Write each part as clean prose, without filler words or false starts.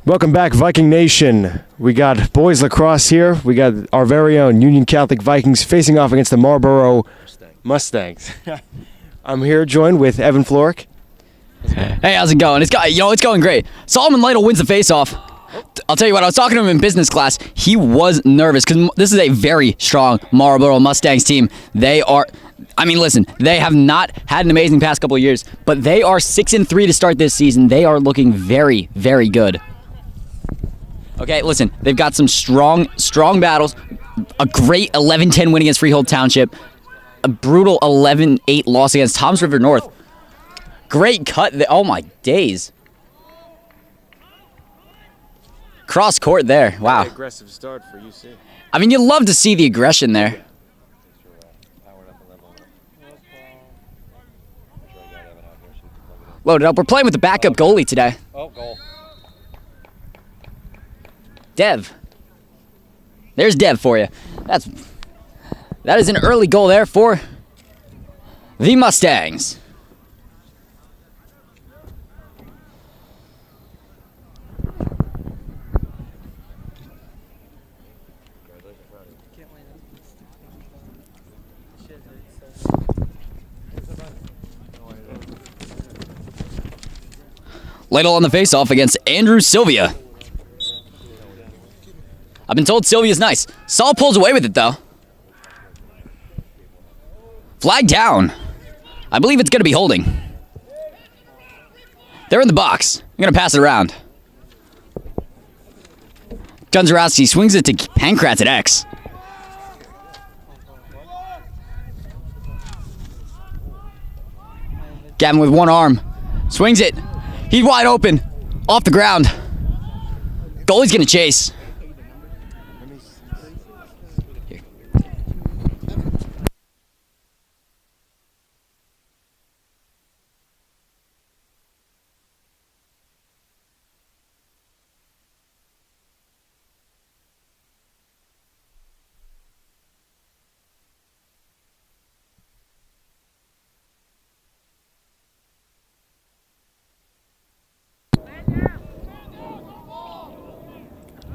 Welcome back, Viking Nation. We got boys lacrosse here. We got our very own Union Catholic Vikings facing off against the Marlboro Mustangs. I'm here joined with Evan Florick. Hey, how's it going? It's going great. Solomon Lytle wins the face-off. I'll tell you what, I was talking to him in business class. He was nervous because this is a very strong Marlboro Mustangs team. They have not had an amazing past couple of years, but they are 6-3 to start this season. They are looking very, very good. Okay, listen, they've got some strong battles. A great 11-10 win against Freehold Township. A brutal 11-8 loss against Toms River North. Great cut. Oh, my days. Cross court there. Wow. Very aggressive start for UC. I mean, you love to see the aggression there. Loaded up. We're playing with the backup goalie today. Oh, goal. Dev. There's Dev for you. That is an early goal there for the Mustangs. Lytle on the face-off against Andrew Sylvia. I've been told Sylvia's nice. Saul pulls away with it, though. Flag down. I believe it's going to be holding. They're in the box. I'm going to pass it around. Gunzarowski swings it to Pankratz at X. Gavin with one arm. Swings it. He's wide open. Off the ground. Goalie's going to chase.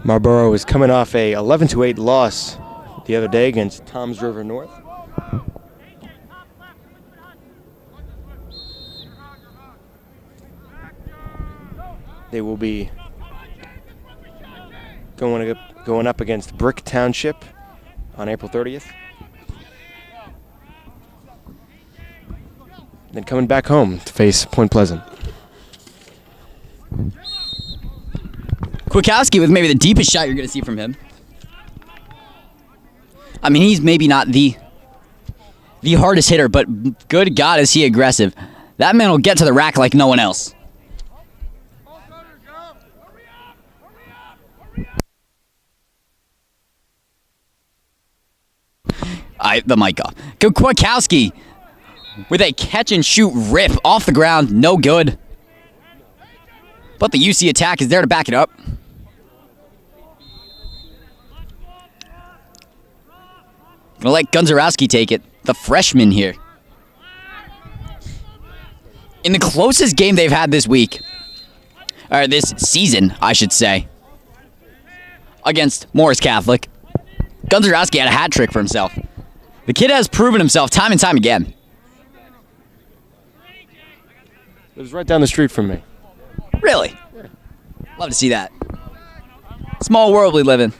Marlboro is coming off a 11-8 loss the other day against Toms River North. They will be going up against Brick Township on April 30th. Then coming back home to face Point Pleasant. Kwiatkowski with maybe the deepest shot you're going to see from him. I mean, he's maybe not the hardest hitter, but good God, is he aggressive. That man will get to the rack like no one else. The mic off. Kwiatkowski with a catch-and-shoot rip off the ground. No good. But the UC attack is there to back it up. Gonna let Gunzarowski take it. The freshman here. In the closest game they've had this week, or this season, I should say, against Morris Catholic, Gunzarowski had a hat trick for himself. The kid has proven himself time and time again. It was right down the street from me. Really? Love to see that. Small world we live in.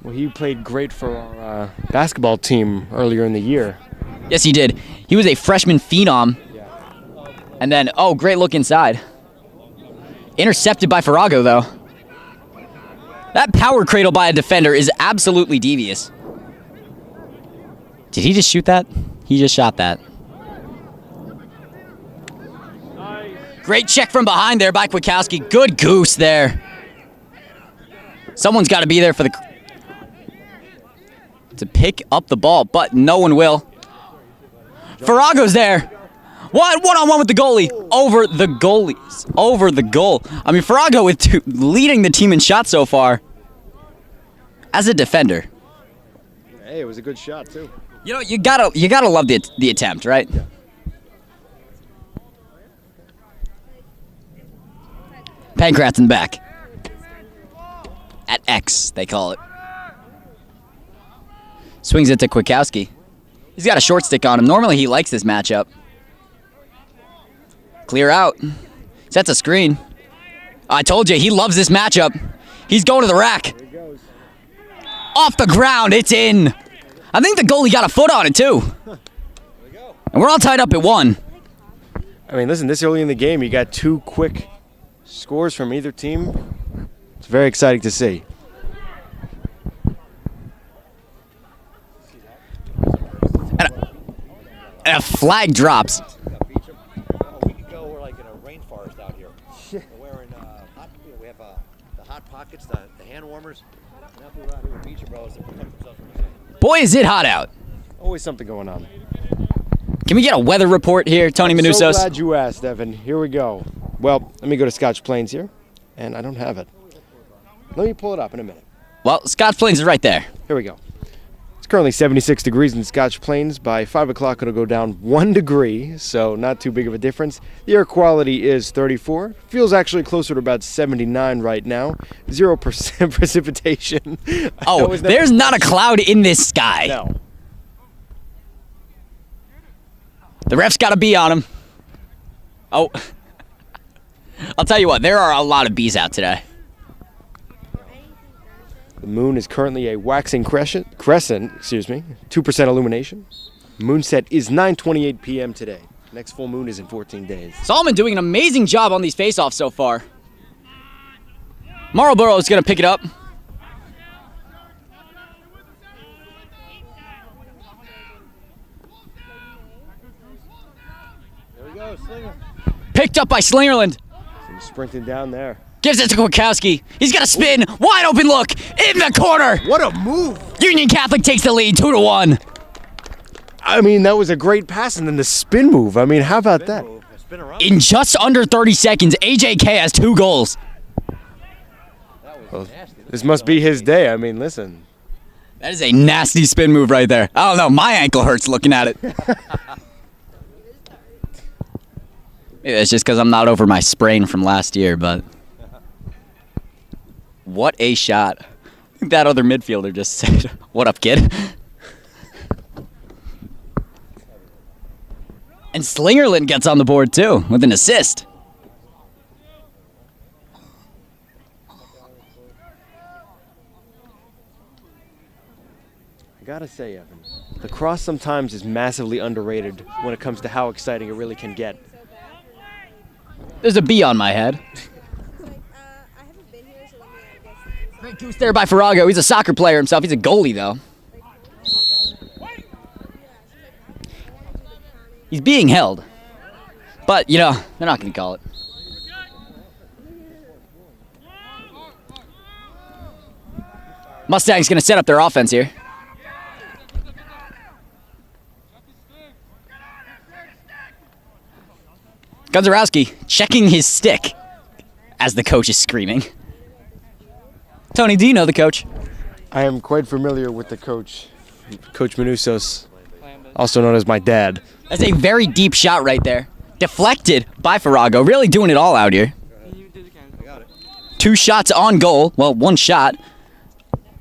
Well, he played great for our basketball team earlier in the year. Yes, he did. He was a freshman phenom. Yeah. And then, great look inside. Intercepted by Farago, though. That power cradle by a defender is absolutely devious. Did he just shoot that? He just shot that. Great check from behind there by Kwiatkowski. Good goose there. Someone's got to be there for to pick up the ball, but no one will. Farago's there. One-on-one with the goalie. Over the goalies. Over the goal. I mean, Farago with leading the team in shots so far. As a defender. Hey, it was a good shot, too. You know, you gotta love the attempt, right? Yeah. Pankratz in the back. X, they call it. Swings it to Kwiatkowski. He's got a short stick on him. Normally he likes this matchup. Clear out. Sets a screen. I told you, he loves this matchup. He's going to the rack. Off the ground, it's in. I think the goalie got a foot on it too. And we're all tied up at 1. I mean, listen, this early in the game, you got 2 quick scores from either team. It's very exciting to see. And a flag drops. We could go, we're like in a rainforest out here. We're wearing we have the hot pockets, the hand warmers. And if we were out here with beach umbrellas to protect themselves from the sun. Boy, is it hot out. Always something going on. Can we get a weather report here, Tony So Manusos? glad you asked, Evan. Here we go. Well, let me go to Scotch Plains here, and I don't have it. Let me pull it up in a minute. Well, Scotch Plains is right there. Here we go. It's currently 76 degrees in Scotch Plains. By 5 o'clock, it'll go down 1 degree, so not too big of a difference. The air quality is 34. Feels actually closer to about 79 right now. 0% precipitation. Oh, there's not a cloud in this sky. No. The ref's got a bee on him. Oh. I'll tell you what, there are a lot of bees out today. The moon is currently a waxing crescent, 2% illumination. Moonset is 9:28 p.m. today. Next full moon is in 14 days. Solomon doing an amazing job on these face-offs so far. Marlboro is going to pick it up. There we go, Slinger. Picked up by Slingerland. So he's sprinting down there. Gives it to Kwiatkowski. He's got a spin. Wide open look. In the corner. What a move! Union Catholic takes the lead 2-1. I mean, that was a great pass, and then the spin move. I mean, how about that? Spin around. In just under 30 seconds, AJK has 2 goals. That was nasty. This must be his day. I mean, listen. That is a nasty spin move right there. I don't know. My ankle hurts looking at it. Maybe it's just because I'm not over my sprain from last year, but what a shot. I think that other midfielder just said, "What up, kid?" And Slingerland gets on the board too with an assist. I gotta say, Evan, lacrosse sometimes is massively underrated when it comes to how exciting it really can get. There's a bee on my head. I haven't been here, so let me guess. Great goose there by Farrago. He's a soccer player himself. He's a goalie, though. He's being held. But, you know, they're not going to call it. Mustang's going to set up their offense here. Gunzarowski checking his stick as the coach is screaming. Tony, do you know the coach? I am quite familiar with the coach, Coach Manusos, also known as my dad. That's a very deep shot right there. Deflected by Farrago. Really doing it all out here. 2 shots on goal. Well, 1 shot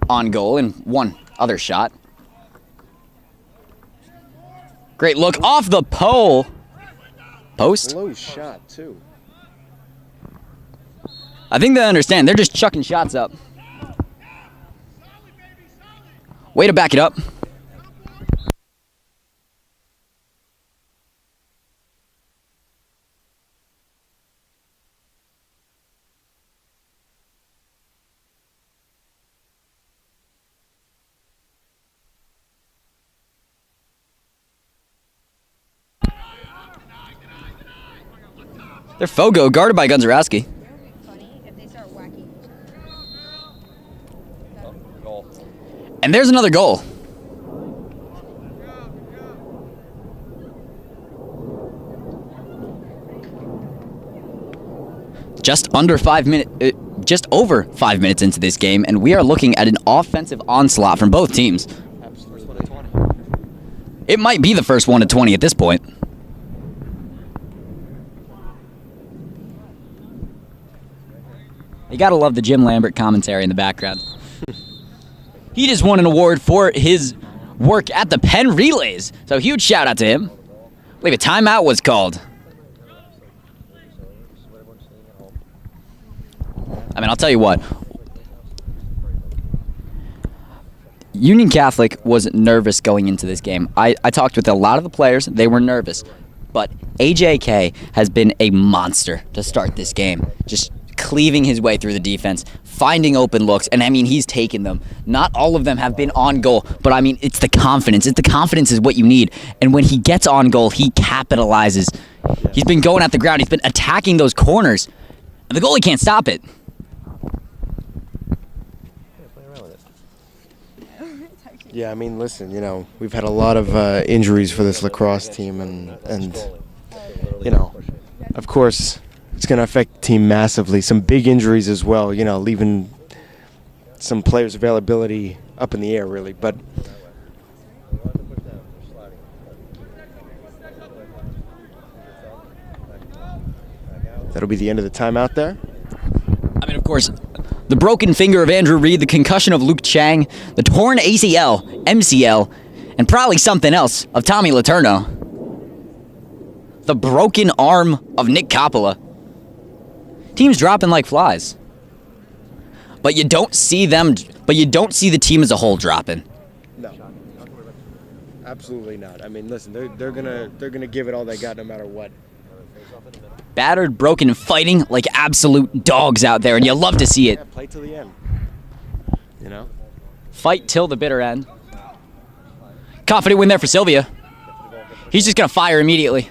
on goal and 1 other shot. Great look off the pole. Post. Low shot, too. I think they understand. They're just chucking shots up. Way to back it up. They're Fogo, guarded by Gunzarowski. Funny if they start whacking each other. Goal. And there's another goal. Just over 5 minutes into this game, and we are looking at an offensive onslaught from both teams. First one to 20. It might be the first one to 20 at this point. You gotta love the Jim Lambert commentary in the background. He just won an award for his work at the Penn Relays. So huge shout out to him. I believe a timeout was called. I mean, I'll tell you what. Union Catholic was nervous going into this game. I talked with a lot of the players. They were nervous. But AJK has been a monster to start this game. Just cleaving his way through the defense, finding open looks, and I mean, he's taken them. Not all of them have been on goal, but I mean, it's the confidence. The confidence is what you need. And when he gets on goal, he capitalizes. He's been going at the ground. He's been attacking those corners. And the goalie can't stop it. Yeah, I mean, listen, you know, we've had a lot of injuries for this lacrosse team, and you know, of course, it's going to affect the team massively. Some big injuries as well, you know, leaving some players' availability up in the air, really. But that'll be the end of the timeout there. I mean, of course, the broken finger of Andrew Reed, the concussion of Luke Chang, the torn ACL, MCL, and probably something else of Tommy Letourneau. The broken arm of Nick Coppola. Team's dropping like flies. But you don't see the team as a whole dropping. No, absolutely not. I mean, listen, they're gonna give it all they got no matter what. Battered, broken, and fighting like absolute dogs out there, and you love to see it. Yeah, play till the end. You know? Fight till the bitter end. Confident win there for Sylvia. He's just going to fire immediately.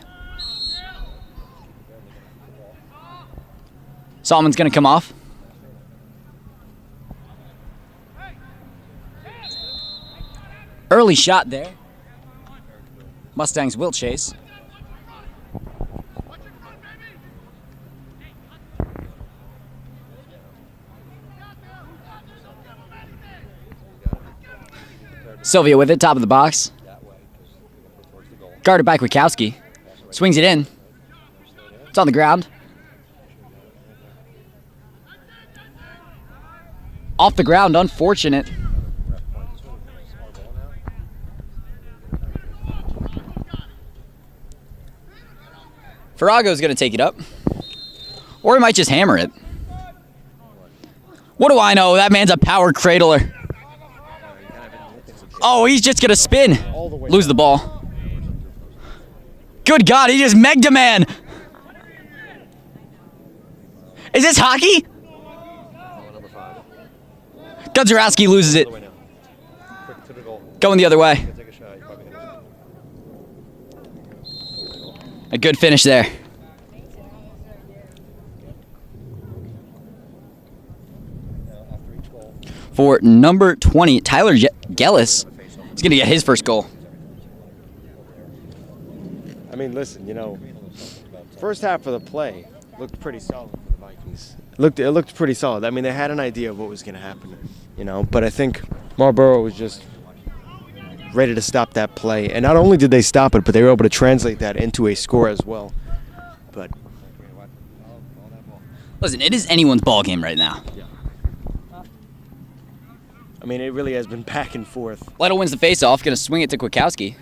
Solomon's going to come off. Early shot there. Mustangs will chase. Sylvia with it, top of the box. Guarded by Kwiatkowski. Swings it in. It's on the ground. Off the ground, unfortunate. Farrago's going to take it up. Or he might just hammer it. What do I know? That man's a power cradler. Oh, he's just going to spin. Lose the ball. Good God, he just megged a man. Is this hockey? Gudzarowski loses it. Going the other way. A good finish there. For number 20, Tyler Gellis is going to get his first goal. I mean, listen, you know, first half of the play looked pretty solid for the Vikings. It looked pretty solid. I mean, they had an idea of what was going to happen, you know, but I think Marlboro was just ready to stop that play. And not only did they stop it, but they were able to translate that into a score as well. But listen, it is anyone's ball game right now. I mean, it really has been back and forth. Lytle wins the faceoff, going to swing it to Kwiatkowski.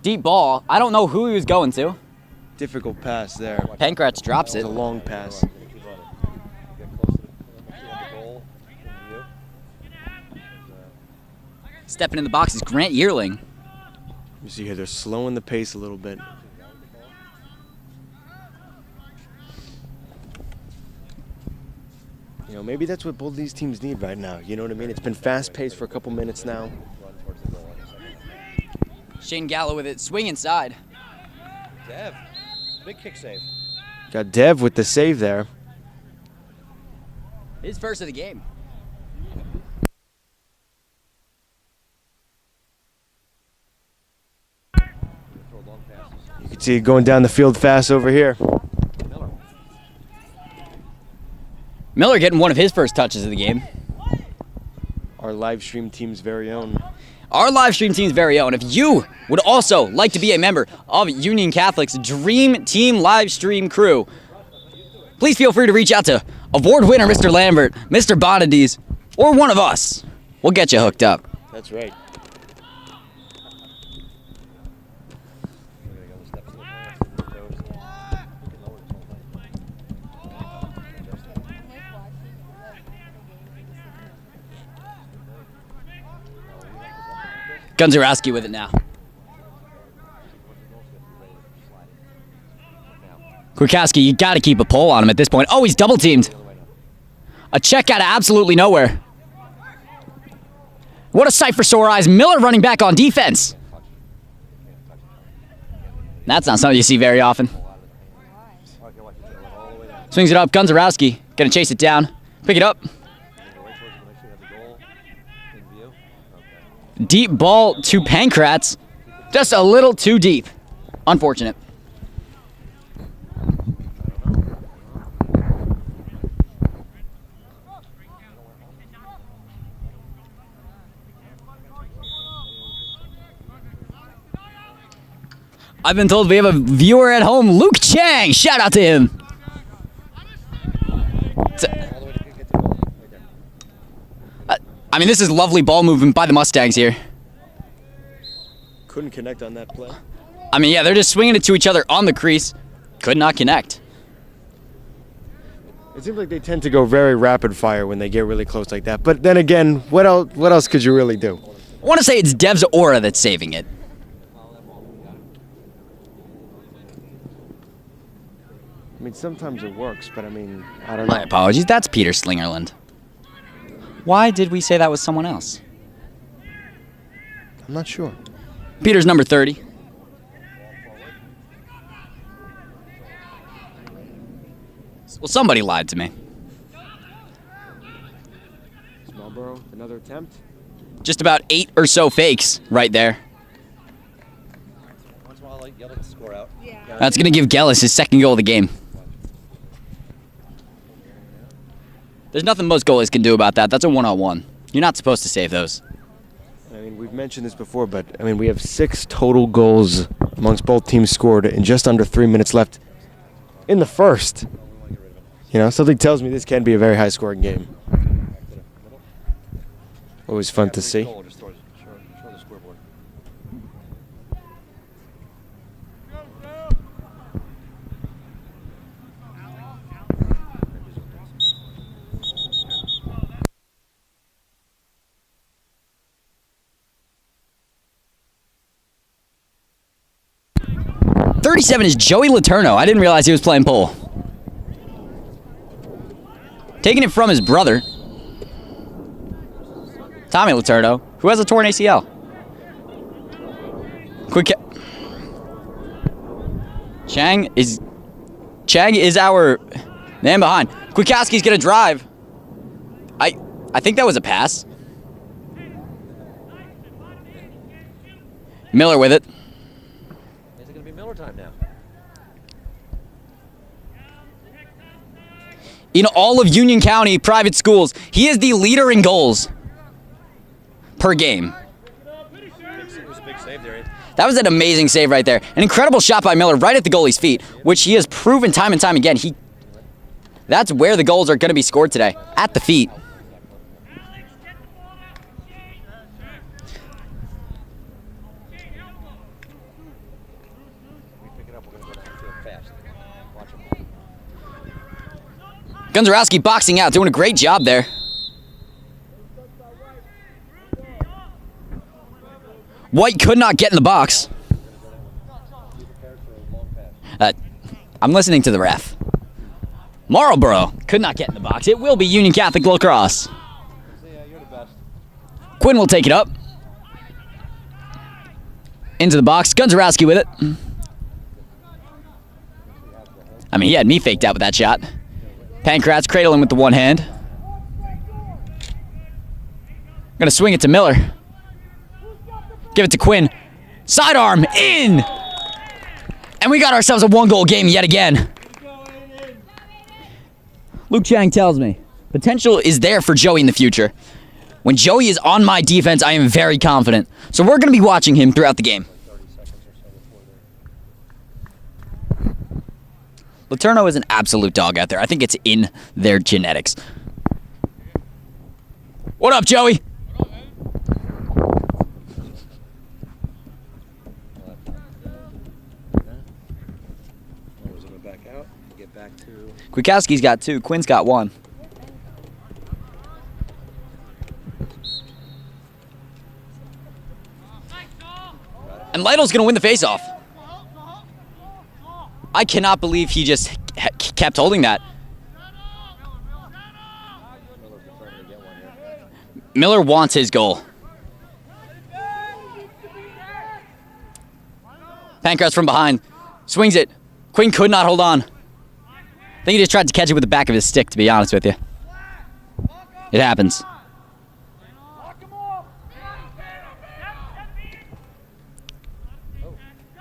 Deep ball. I don't know who he was going to. Difficult pass there. Pankratz drops it. It's a long pass. Stepping in the box is Grant Yearling. You see here, they're slowing the pace a little bit. You know, maybe that's what both these teams need right now. You know what I mean? It's been fast-paced for a couple minutes now. Shane Gallo with it. Swing inside. Dev, big kick save. Got Dev with the save there. His first of the game. You can see it going down the field fast over here. Miller getting one of his first touches of the game. Our live stream team's very own. Our live stream team's very own. If you would also like to be a member of Union Catholic's Dream Team live stream crew, please feel free to reach out to award winner Mr. Lambert, Mr. Bonadies, or one of us. We'll get you hooked up. That's right. Gunzarowski with it now. Kwiatkowski, you got to keep a pole on him at this point. Oh, he's double teamed. A check out of absolutely nowhere. What a sight for sore eyes. Miller running back on defense. That's not something you see very often. Swings it up. Gunzarowski going to chase it down. Pick it up. Deep ball to Pankratz. Just a little too deep. Unfortunate. I've been told we have a viewer at home, Luke Chang. Shout out to him. I mean, this is lovely ball movement by the Mustangs here. Couldn't connect on that play. I mean, yeah, they're just swinging it to each other on the crease. Could not connect. It seems like they tend to go very rapid fire when they get really close like that. But then again, what else could you really do? I want to say it's Dev's aura that's saving it. I mean, sometimes it works, but I mean, I don't know. My apologies. That's Peter Slingerland. Why did we say that was someone else? I'm not sure. Peter's number 30. Well, somebody lied to me. Marlboro, another attempt. Just about 8 or so fakes right there. Once in a while, like, yell at the score out. Yeah. That's going to give Gellis his second goal of the game. There's nothing most goalies can do about that. That's a one-on-one. You're not supposed to save those. I mean, we've mentioned this before, but I mean, we have 6 total goals amongst both teams scored in just under 3 minutes left in the first. You know, something tells me this can be a very high-scoring game. Always fun to see. Just throw the scoreboard. .37 is Joey Letourneau. I didn't realize he was playing pole. Taking it from his brother, Tommy Letourneau, who has a torn ACL. Chang is our man behind. Kwiatkowski's gonna drive. I think that was a pass. Miller with it. Is it going to be Miller time now? In all of Union County private schools, he is the leader in goals per game. It was a big save there. That was an amazing save right there. An incredible shot by Miller right at the goalie's feet, which he has proven time and time again. That's where the goals are going to be scored today, at the feet. Gunzarowski boxing out, doing a great job there. White could not get in the box. I'm listening to the ref. Marlboro could not get in the box. It will be Union Catholic lacrosse. Quinn will take it up. Into the box. Gunzarowski with it. I mean, he had me faked out with that shot. Pankratz cradling with the one hand. Gonna swing it to Miller. Give it to Quinn. Sidearm in! And we got ourselves a one-goal game yet again. Luke Chang tells me potential is there for Joey in the future. When Joey is on my defense, I am very confident. So we're going to be watching him throughout the game. Letourneau is an absolute dog out there. I think it's in their genetics. What up, Joey? Back out. Get back to. Kwiatkowski's got 2. Quinn's got 1. And Lytle's going to win the faceoff. I cannot believe he just kept holding that. Miller wants his goal. Pancratz from behind. Swings it. Quinn could not hold on. I think he just tried to catch it with the back of his stick, to be honest with you. It happens.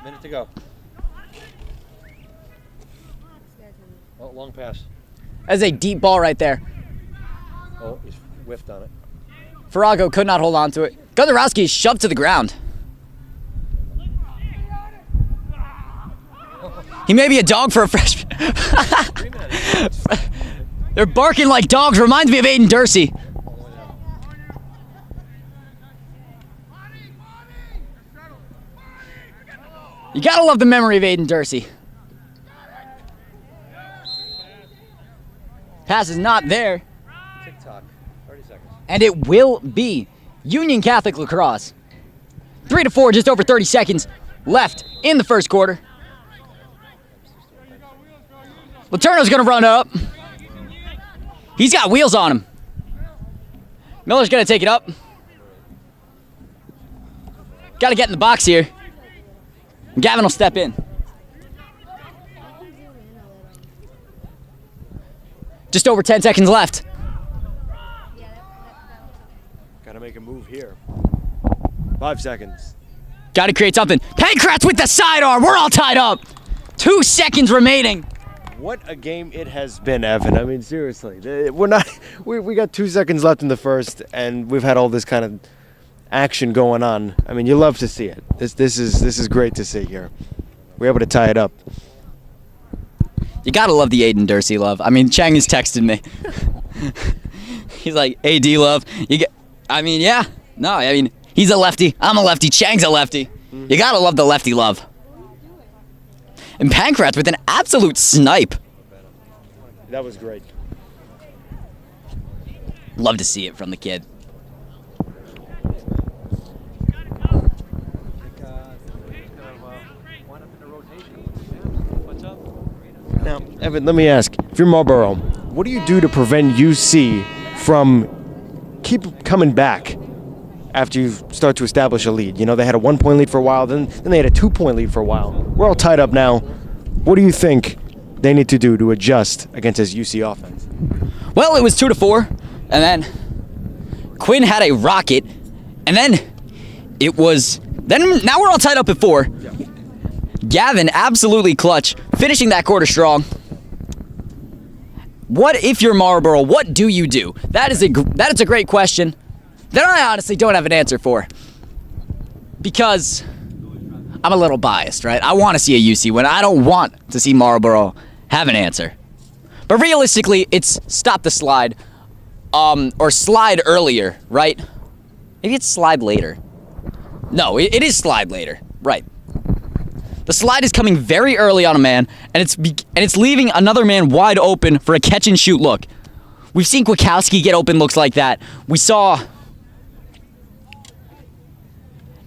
Minute to go. Oh, long pass. That's a deep ball right there. Oh, he's whiffed on it. Farago could not hold on to it. Gondorowski is shoved to the ground. He may be a dog for a freshman. They're barking like dogs. Reminds me of Aiden Dursey. You gotta love the memory of Aiden Dursey. Pass is not there. Tick-tock. 30 seconds. And it will be Union Catholic lacrosse. 3-4, just over 30 seconds left in the first quarter. Letourneau's gonna run up. He's got wheels on him. Miller's gonna take it up. Gotta get in the box here. Gavin will step in. Just over 10 seconds left. Gotta make a move here. 5 seconds. Gotta create something. Pancratz with the sidearm. We're all tied up. 2 seconds remaining. What a game it has been, Evan. I mean, seriously. We got 2 seconds left in the first, and we've had all this kind of action going on. I mean, you love to see it. This is great to see here. We're able to tie it up. You gotta love the Aiden Dursey love. I mean, Chang has texted me. He's like, AD love. Yeah. No, I mean, he's a lefty. I'm a lefty. Chang's a lefty. You gotta love the lefty love. And Pancratz with an absolute snipe. That was great. Love to see it from the kid. Now, Evan, let me ask. If you're Marlboro, what do you do to prevent UC from keep coming back after you start to establish a lead? You know, they had a 1-point lead for a while, then they had a 2-point lead for a while. We're all tied up now. What do you think they need to do to adjust against this UC offense? Well, it was 2-4, and then Quinn had a rocket, and then now we're all tied up at 4. Yeah. Gavin absolutely clutch, finishing that quarter strong. What if you're Marlboro? What do you do? That is a great question that I honestly don't have an answer for, because I'm a little biased, right? I want to see a UC win. I don't want to see Marlboro have an answer. But realistically, it's stop the slide, or slide earlier, right? Maybe it's slide later. No, it is slide later, right? The slide is coming very early on a man, and it's leaving another man wide open for a catch and shoot look. We've seen Kwiatkowski get open looks like that.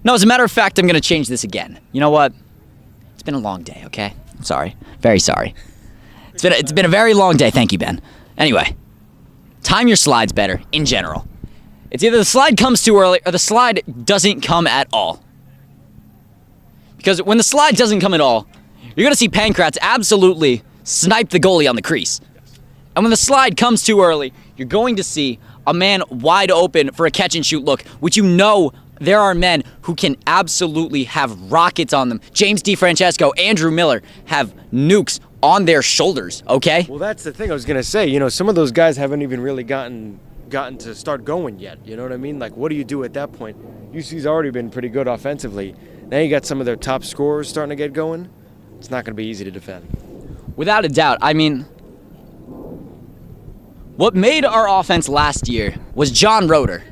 No, as a matter of fact, I'm going to change this again. You know what? It's been a long day, okay? I'm sorry. Very sorry. It's been a very long day. Thank you, Ben. Anyway, time your slides better in general. It's either the slide comes too early or the slide doesn't come at all. Because when the slide doesn't come at all, you're going to see Pancratz absolutely snipe the goalie on the crease. And when the slide comes too early, you're going to see a man wide open for a catch and shoot look, which you know there are men who can absolutely have rockets on them. James DiFrancesco, Andrew Miller have nukes on their shoulders, okay? Well, that's the thing I was going to say. You know, some of those guys haven't even really gotten to start going yet. You know what I mean? Like, what do you do at that point? UC's already been pretty good offensively. Now you got some of their top scorers starting to get going. It's not going to be easy to defend. Without a doubt. I mean, What made our offense last year was John Roeder.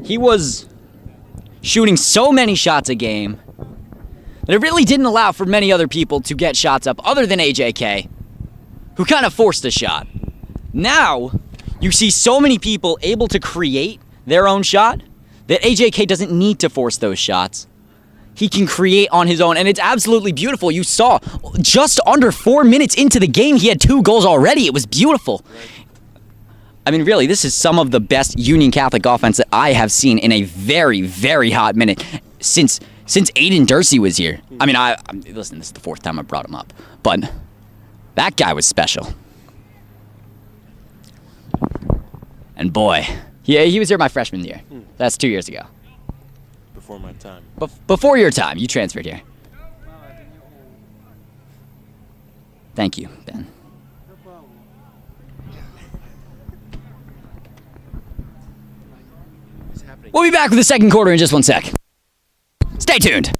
He was shooting so many shots a game that it really didn't allow for many other people to get shots up other than AJK, who kind of forced a shot. Now, you see so many people able to create their own shot that AJK doesn't need to force those shots. He can create on his own, and it's absolutely beautiful. You saw, just under 4 minutes into the game, he had 2 goals already. It was beautiful. I mean, really, this is some of the best Union Catholic offense that I have seen in a very, very hot minute since Aiden Dursey was here. I mean, listen, this is the 4th time I brought him up, but that guy was special. And boy, yeah, he was here my freshman year. That's 2 years ago. Before my time. Before your time, you transferred here. Thank you, Ben. We'll be back with the second quarter in just 1 sec. Stay tuned.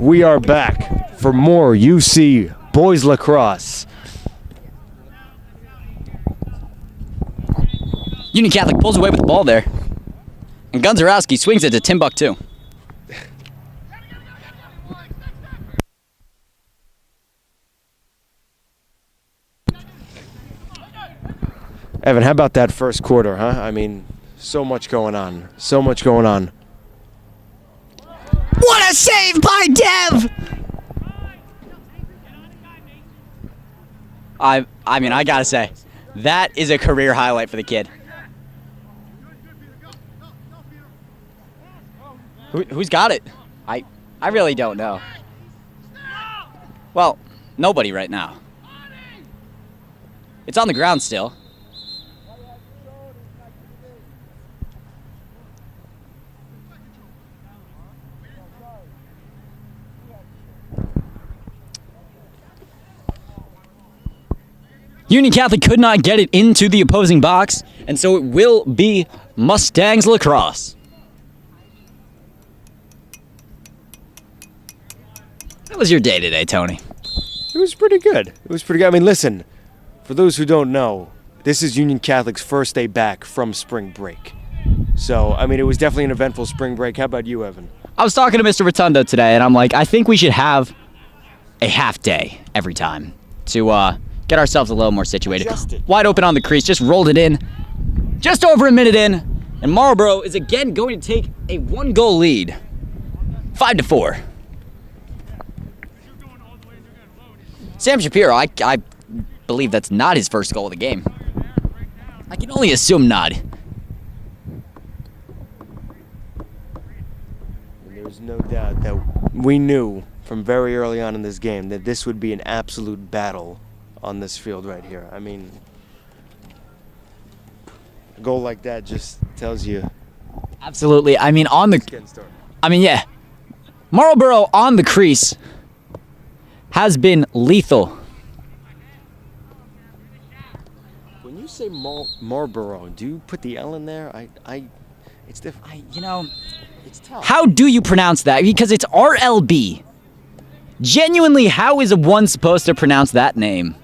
We are back for more UC boys lacrosse. Union Catholic pulls away with the ball there. And Gunzarowski swings it to Timbuktu. Evan, how about that first quarter, huh? I mean, so much going on. So much going on. What a save by Dev! I mean, I gotta say, that is a career highlight for the kid. Who's got it? I really don't know. Well, nobody right now. It's on the ground still. Union Catholic could not get it into the opposing box, and so it will be Mustangs lacrosse. How was your day today, Tony? It was pretty good. I mean, listen, for those who don't know, this is Union Catholic's first day back from spring break. So, I mean, it was definitely an eventful spring break. How about you, Evan? I was talking to Mr. Rotundo today, and I'm like, I think we should have a half day every time to get ourselves a little more situated. Wide open on the crease, just rolled it in. Just over a minute in, and Marlboro is again going to take a 1-goal lead. 5-4. Sam Shapiro, I believe that's not his first goal of the game. I can only assume not. There's no doubt that we knew from very early on in this game that this would be an absolute battle on this field right here. I mean, A goal like that just tells you Absolutely. I mean, it's getting started. yeah. Marlboro on the crease has been lethal. When you say Marlboro, do you put the L in there? It's different. It's tough. How do you pronounce that? Because it's RLB. Genuinely, how is one supposed to pronounce that name?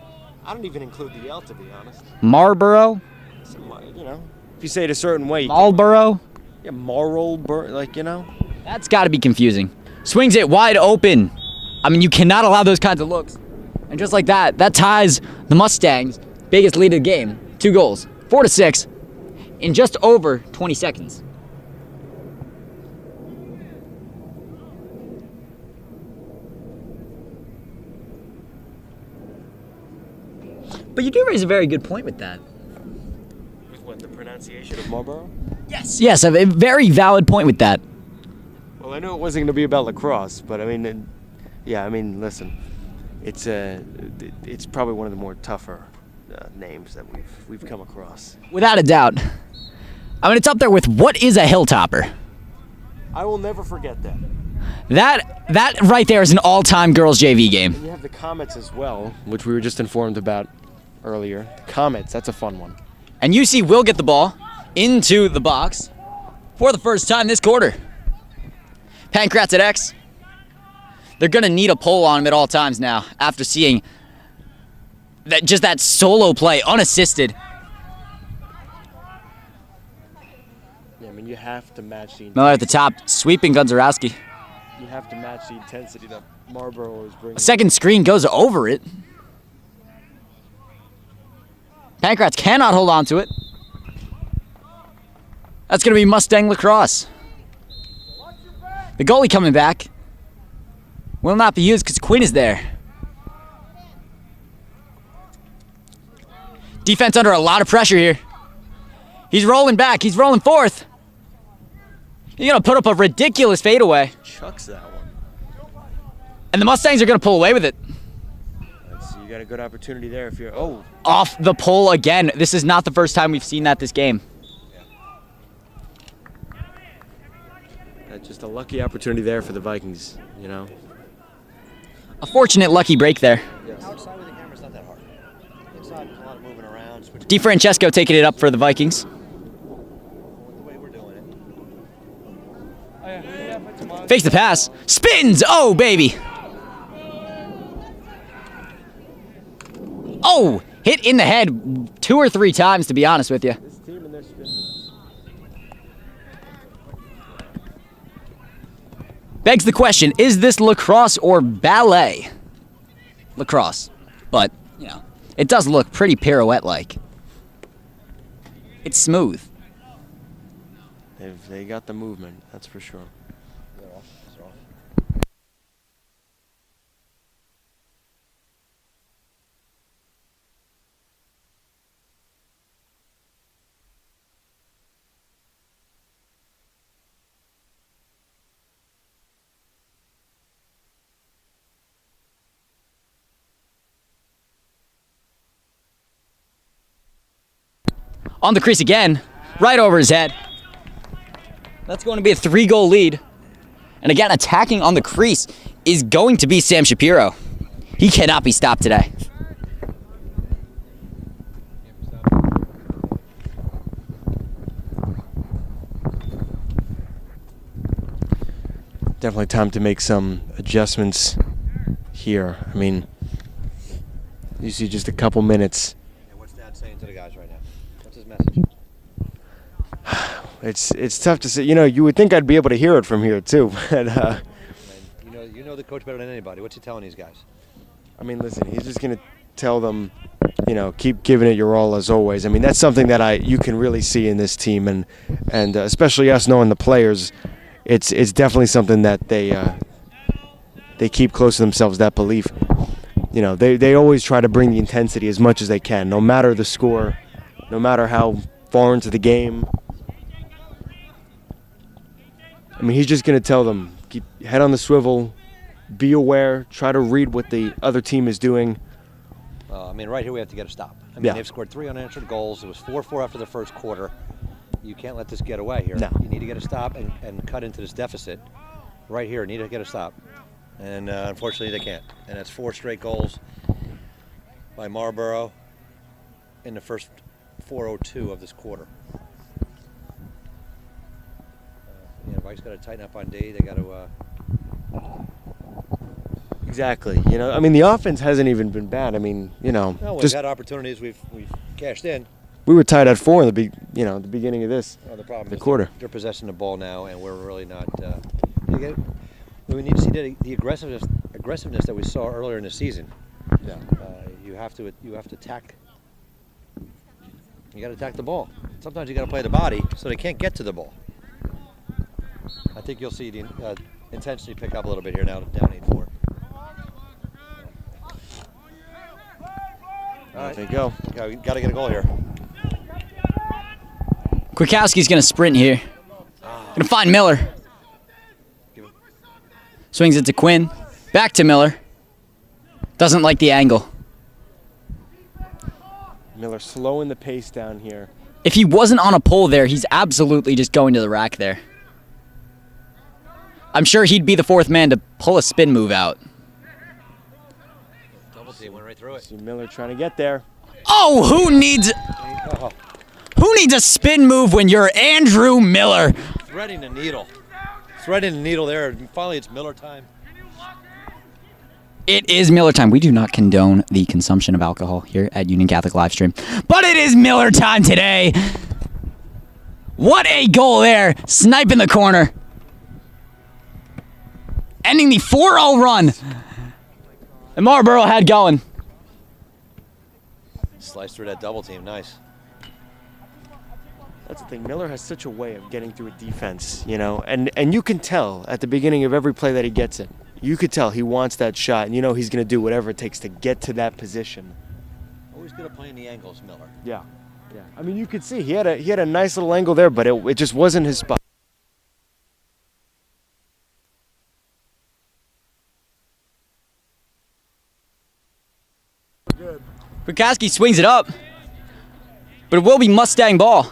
I don't even include the L, to be honest. Marlboro? If you say it a certain way. Marlboro? Yeah, Marlboro, That's got to be confusing. Swings it wide open. I mean, you cannot allow those kinds of looks. And just like that, that ties the Mustangs' biggest lead of the game. 2 goals, 4-6, in just over 20 seconds. But you do raise a very good point with that. With what, the pronunciation of Marlboro? Yes, a very valid point with that. Well, I knew it wasn't going to be about lacrosse, but listen, it's probably one of the more tougher names that we've come across. Without a doubt. I mean, it's up there with what is a hilltopper. I will never forget that. That right there is an all-time girls JV game. And you have the Comets as well, which we were just informed about earlier. The Comets, that's a fun one. And UC will get the ball into the box for the first time this quarter. Pancrats at X. They're going to need a pull on him at all times now after seeing that solo play, unassisted. Yeah, I mean, you have to match the Miller at the top, sweeping Gunzarowski. You have to match the intensity that Marlboro is bringing. A second screen goes over it. Pancrats cannot hold on to it. That's going to be Mustang lacrosse. The goalie coming back will not be used because Quinn is there. Defense under a lot of pressure here. He's rolling back. He's rolling forth. He's going to put up a ridiculous fadeaway. Chucks that one. And the Mustangs are going to pull away with it. Let's see, you got a good opportunity there if you're... Off the pole again. This is not the first time we've seen that this game. That's just a lucky opportunity there for the Vikings, A fortunate lucky break there. Yes. Outside with the camera's not that hard. Inside, there's a lot of moving around. DiFrancesco taking it up for the Vikings. The way we're doing it. Fakes the pass. Spins! Oh, baby! Oh! Hit in the head 2 or 3 times, to be honest with you. This team and their spin. Begs the question, is this lacrosse or ballet? Lacrosse. But, it does look pretty pirouette-like. It's smooth. They got the movement, that's for sure. On the crease again, right over his head. That's going to be a 3-goal lead. And again, attacking on the crease is going to be Sam Shapiro. He cannot be stopped today. Definitely time to make some adjustments here. I mean, you see just a couple minutes. And what's Dad saying to the guys right now? What's his message? It's tough to say. You would think I'd be able to hear it from here too. But You know the coach better than anybody. What's he telling these guys? I mean, listen, he's just gonna tell them, keep giving it your all as always. I mean, that's something that you can really see in this team, and especially us knowing the players, it's definitely something that they keep close to themselves. That belief, they always try to bring the intensity as much as they can, no matter the score, no matter how far into the game. I mean, he's just going to tell them, keep head on the swivel, be aware, try to read what the other team is doing. I mean, right here we have to get a stop. I mean, Yeah. they've scored 3 unanswered goals. It was 4-4 after the first quarter. You can't let this get away here. No. You need to get a stop and cut into this deficit. Right here, need to get a stop. And unfortunately, they can't. And that's 4 straight goals by Marlboro in the first 4:02 of this quarter. Mike's got to tighten up on D. They got to. Exactly. You know, I mean, the offense hasn't even been bad. I mean, you know, No, we've just had opportunities. We've cashed in. we were tied at 4 in the beginning of this. The problem The is quarter. they're possessing the ball now, and we're really not. We need to see the aggressiveness that we saw earlier in the season. Yeah. You have to attack. You got to attack the ball. Sometimes you got to play the body so they can't get to the ball. I think you'll see the intensity pick up a little bit here now, down 8-4. All right, There you go. Got to get a goal here. Kwiatkowski's going to sprint here. Going to find Miller. Swings it to Quinn. Back to Miller. Doesn't like the angle. Miller slowing the pace down here. If he wasn't on a pole there, he's absolutely just going to the rack there. I'm sure he'd be the 4th man to pull a spin move out. Double team went right through it. See Miller trying to get there. Oh, who needs a spin move when you're Andrew Miller? Threading the needle. Threading the needle there. Finally, it's Miller time. It is Miller time. We do not condone the consumption of alcohol here at Union Catholic Livestream, but it is Miller time today. What a goal there. Snipe in the corner. Ending the 4-0 run that Marlboro had going. Slice through that double team. Nice. That's the thing. Miller has such a way of getting through a defense, you know, and you can tell at the beginning of every play that he gets in. You could tell he wants that shot, and you know he's going to do whatever it takes to get to that position. Always good at playing the angles, Miller. Yeah, yeah. I mean, you could see he had a nice little angle there, but it just wasn't his spot. Kwiatkowski swings it up, but it will be Mustang ball.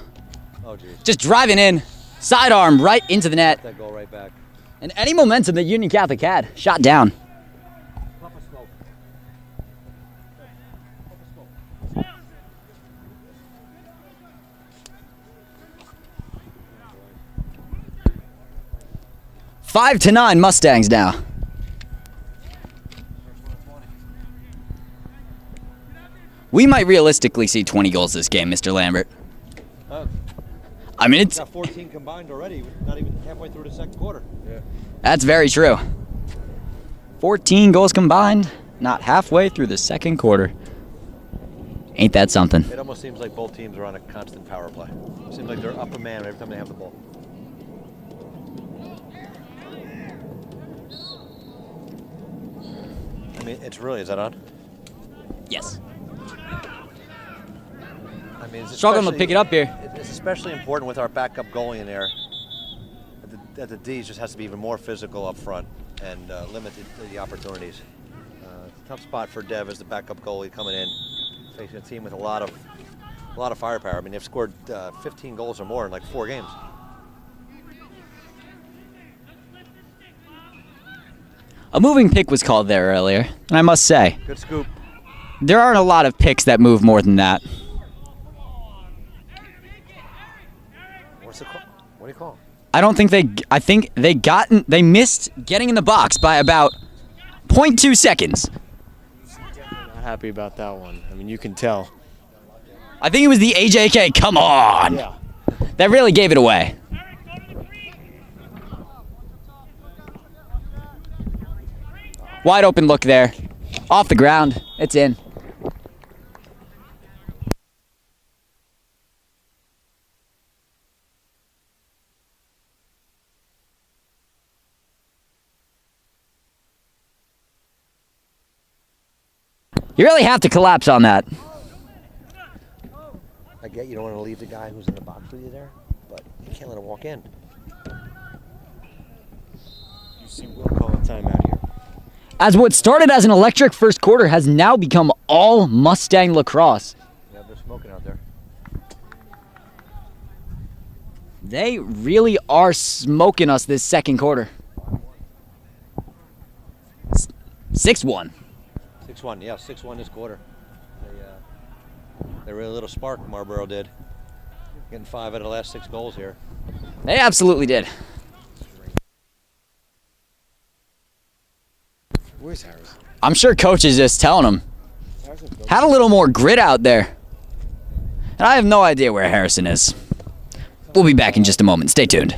Oh, geez. Just driving in, sidearm right into the net. That goal right back. And any momentum that Union Catholic had, shot down. 5-9 Mustangs now. We might realistically see 20 goals this game, Mr. Lambert. I mean, it's Got 14 combined already. Not even halfway through the second quarter. Yeah. that's very true. 14 goals combined, not halfway through the second quarter. Ain't that something? It almost seems like both teams are on a constant power play. It seems like they're up a man every time they have the ball. I mean, it's really, is that on? Yes. I mean, it's Struggling to especially- pick it up here. It's especially important with our backup goalie in there. That the D's just has to be even more physical up front and limit the opportunities. Tough spot for Dev as the backup goalie coming in, facing a team with a lot of firepower. I mean, they've scored 15 goals or more in like 4 games. A moving pick was called there earlier, and I must say, Good scoop. there aren't a lot of picks that move more than that. What's the call? What do you call? I think they missed getting in the box by about 0.2 seconds. Not happy about that one. I mean, you can tell. I think it was the AJK. Come on. Yeah. That really gave it away. Wide open look there. Off the ground. It's in. You really have to collapse on that. I get you don't want to leave the guy who's in the box with you there, but you can't let him walk in. You see Will call a timeout here. as what started as an electric first quarter has now become all Mustang lacrosse. Yeah, they're smoking out there. They really are smoking us this second quarter. 6-1. 6-1, yeah, 6-1 this quarter. They really little spark, Marlboro did. Getting 5 out of the last 6 goals here. They absolutely did. Where's Harrison? I'm sure coach is just telling him, have a little more grit out there. And I have no idea where Harrison is. We'll be back in just a moment. Stay tuned.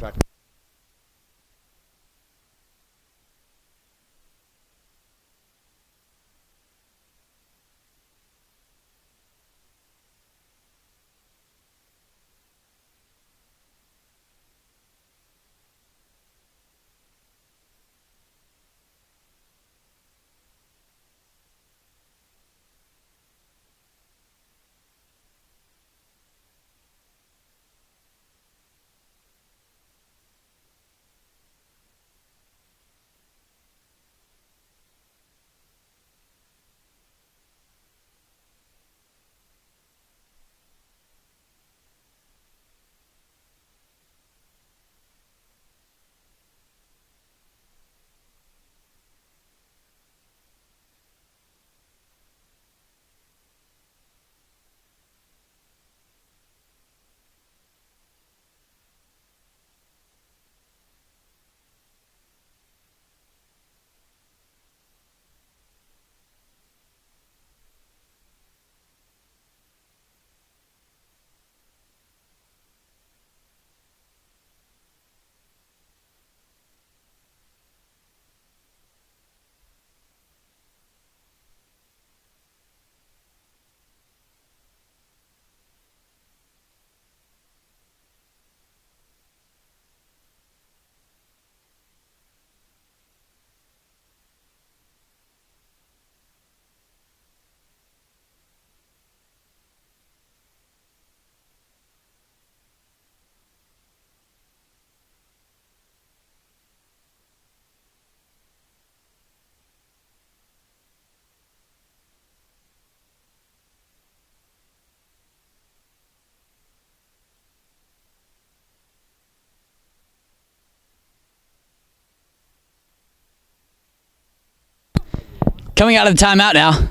Coming out of the timeout now.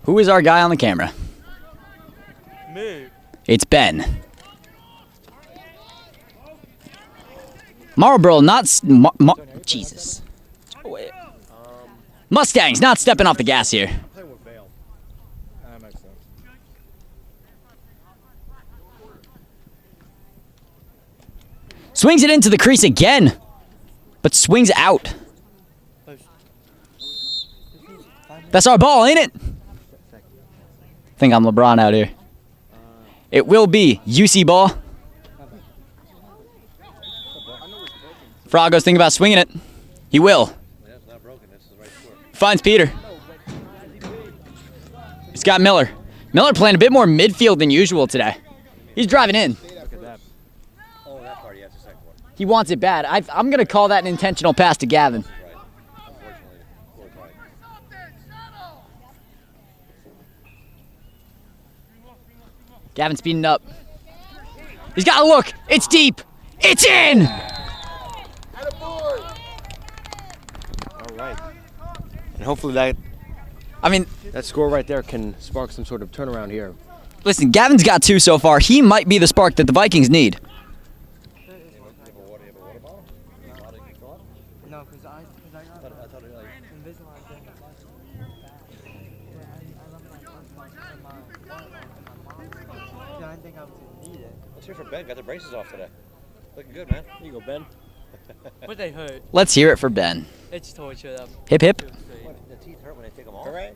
Who is our guy on the camera? Me. It's Ben. Marlboro not... Jesus. Mustangs not stepping off the gas here. Playing with Vale. That makes sense. Swings it into the crease again, but swings out. That's our ball, ain't it? Think I'm LeBron out here. It will be UC ball. Frago's thinking about swinging it. He will. Yeah, it's not broken. This is the right score. Finds Peter. He's got Miller. Miller playing a bit more midfield than usual today. He's driving in. Look at that. Oh, that part, yeah, it's the second one. He wants it bad. I'm going to call that an intentional pass to Gavin. Right. Unfortunately, poor try. Gavin speeding up. He's got a look. It's deep. It's in. All right. And hopefully that score right there can spark some sort of turnaround here. Listen, Gavin's got 2 so far. He might be the spark that the Vikings need. No, because I got Invisalign thing. I didn't think I was going to need it. Let's hear from Ben. Got the braces off today. Looking good, man. Here you go, Ben. But they hurt. Let's hear it for Ben. It's torture them. Hip hip. What, the teeth hurt when they take them off? All right.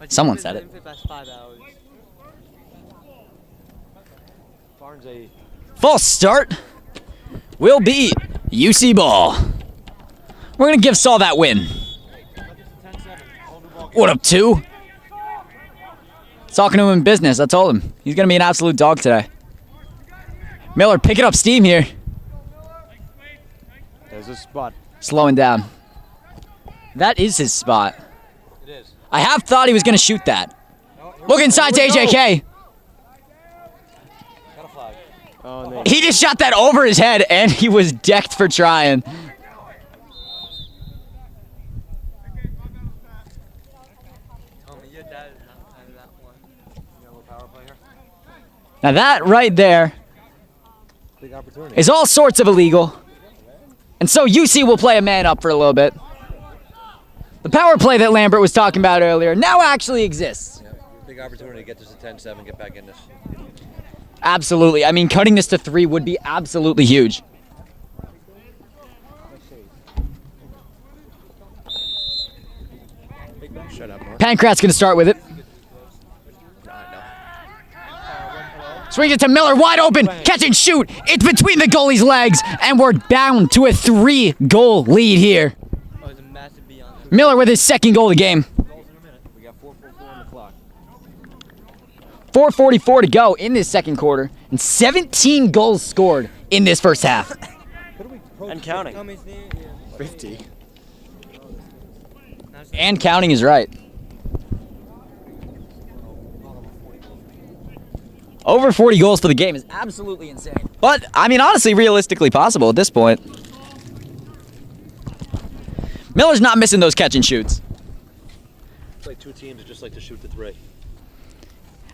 Someone said it. That's 5 hours. Barnes a False start will be UC ball. We're going to give Saul that win. What up, 2? Talking to him in business. I told him. He's going to be an absolute dog today. Miller picking up steam here. There's a spot. slowing down. That is his spot. It is. I have thought he was going to shoot that. Look inside to AJK. Got a flag. Oh, no. He just shot that over his head, and he was decked for trying. Your dad is not kind of that one. You got a little power play here. Now that right there Big opportunity. is all sorts of illegal. And so UC will play a man up for a little bit. The power play that Lambert was talking about earlier now actually exists. Yeah, big opportunity to get this to 10-7, get back in this. Absolutely. I mean, cutting this to 3 would be absolutely huge. Shut up, Mark. Pankrat's going to start with it. Swings it to Miller, wide open, catch and shoot. It's between the goalie's legs, and we're down to a 3-goal lead here. Oh, it's a massive beyond. Miller with his second goal of the game. We got 4:44 on the clock. 4:44 to go in this second quarter, and 17 goals scored in this first half. And counting. Tommy's name? Yeah. 50. And counting is right. Over 40 goals for the game is absolutely insane. But, I mean, honestly, realistically possible at this point. Miller's not missing those catch and shoots. It's like two teams that just like to shoot the 3.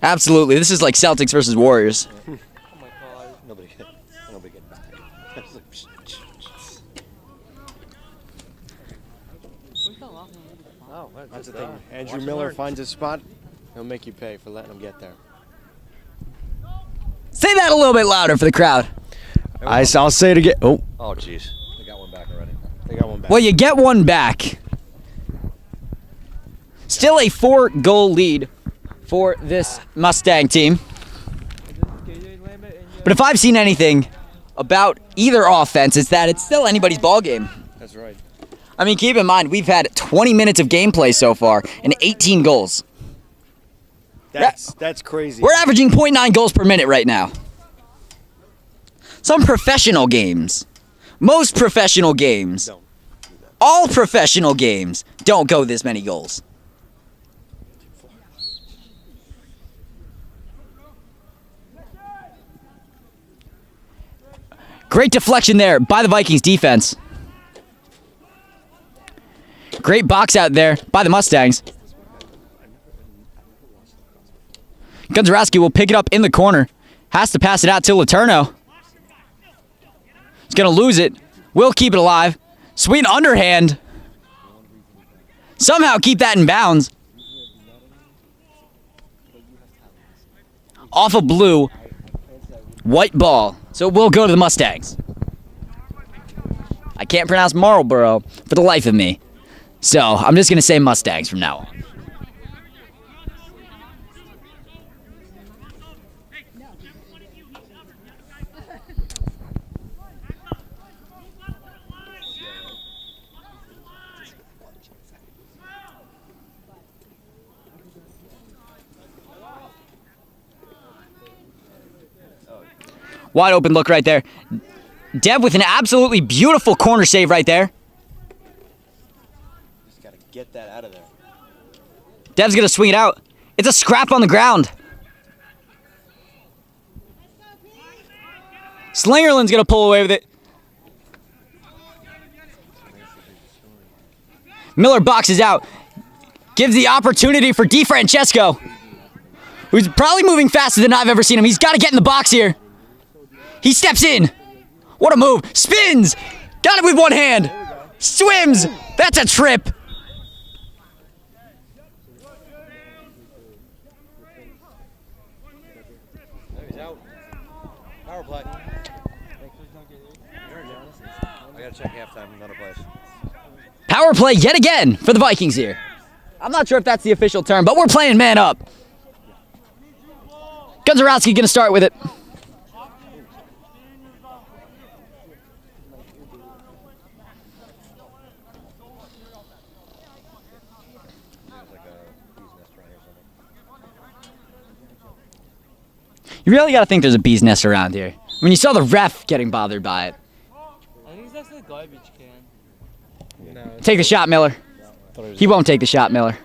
Absolutely. This is like Celtics versus Warriors. Oh my god. Nobody get back. We fell off. Oh, That's the thing. Andrew Miller finds his spot, he'll make you pay for letting him get there. Say that a little bit louder for the crowd. I'll say it again. Oh, Oh, jeez. They got one back already. they got one back. Well, you get one back. Still a 4-goal lead for this Mustang team. But if I've seen anything about either offense, it's that it's still anybody's ball game. That's right. I mean, keep in mind, we've had 20 minutes of gameplay so far and 18 goals. That's crazy. We're averaging 0.9 goals per minute right now. Some professional games, most professional games, Don't. all professional games don't go this many goals. Great deflection there by the Vikings defense. Great box out there by the Mustangs. Gonzarowski will pick it up in the corner. Has to pass it out to Letourneau. He's going to lose it. Will keep it alive. Sweet underhand. Somehow keep that in bounds. Off a blue. White ball. So it will go to the Mustangs. I can't pronounce Marlboro for the life of me. So I'm just going to say Mustangs from now on. Wide open look right there. Dev with an absolutely beautiful corner save right there. Just got to get that out of there. Dev's going to swing it out. It's a scrap on the ground. Slingerland's going to pull away with it. Miller boxes out. Gives the opportunity for DiFrancesco, who's probably moving faster than I've ever seen him. He's got to get in the box here. He steps in. What a move. Spins. Got it with one hand. Swims. That's a trip. There he's out. Power play. I got to check halftime. Another place. Power play yet again for the Vikings here. I'm not sure if that's the official term, but we're playing man up. Gonzarowski going to start with it. You really got to think there's a bee's nest around here. When you saw the ref getting bothered by it. I think it's actually a garbage can. Take the shot, Miller. He won't take the shot, Miller.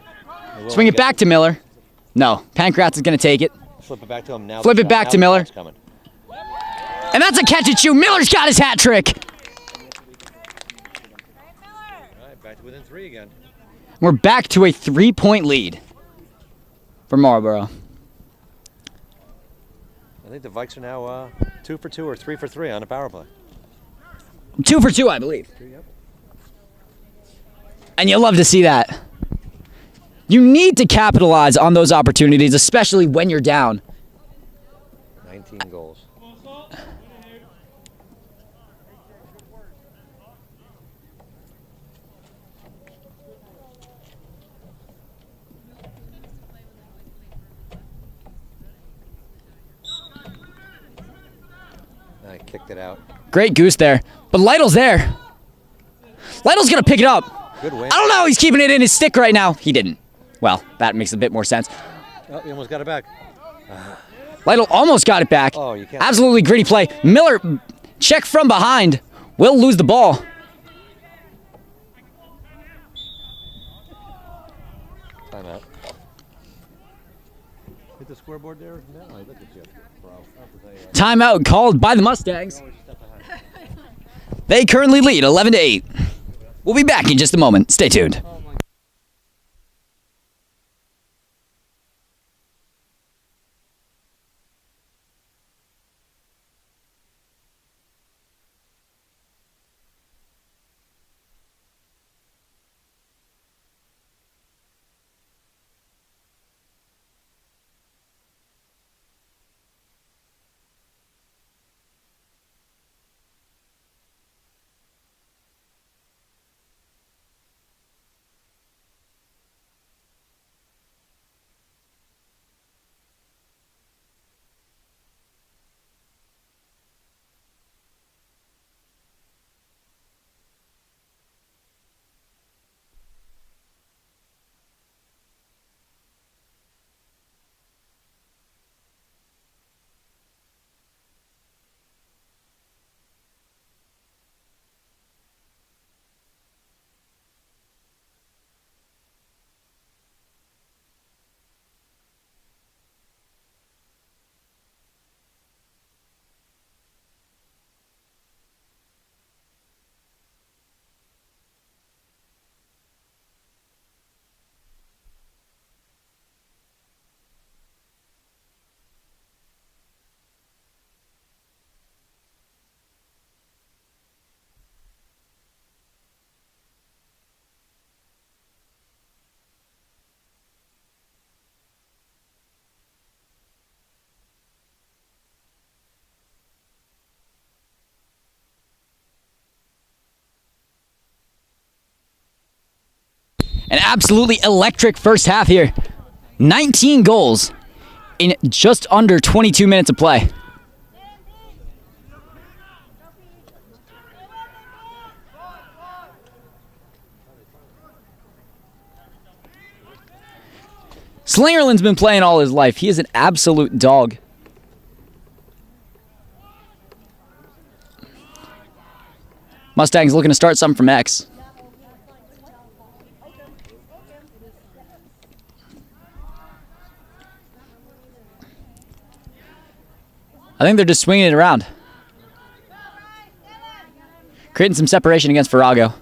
Swing it back to Miller. No, Pankratz is going to take it. Flip it back to him now. Flip it back to Miller. Coming. And that's a catch and shoot. Miller's got his hat trick. All right, back to within 3 again. We're back to a 3-point lead for Marlboro. I think the Vikes are now 2 for 2 or 3 for 3 on a power play. 2 for 2, I believe. And you love to see that. You need to capitalize on those opportunities, especially when you're down. 19 goals. I kicked it out. Great goose there. But Lytle's there. Lytle's going to pick it up. Good win. I don't know. He's keeping it in his stick right now. He didn't. Well, that makes a bit more sense. Oh, he almost got it back. Lytle almost got it back. Oh, you can't. Absolutely gritty play. Miller, check from behind. Will lose the ball. Timeout. Hit the scoreboard there? No, I look at you, bro. Timeout called by the Mustangs. They currently lead 11-8. We'll be back in just a moment. Stay tuned. An absolutely electric first half here. 19 goals in just under 22 minutes of play. Slingerland's been playing all his life. He is an absolute dog. Mustangs looking to start something from X. I think they're just swinging it around. Creating some separation against Farrago.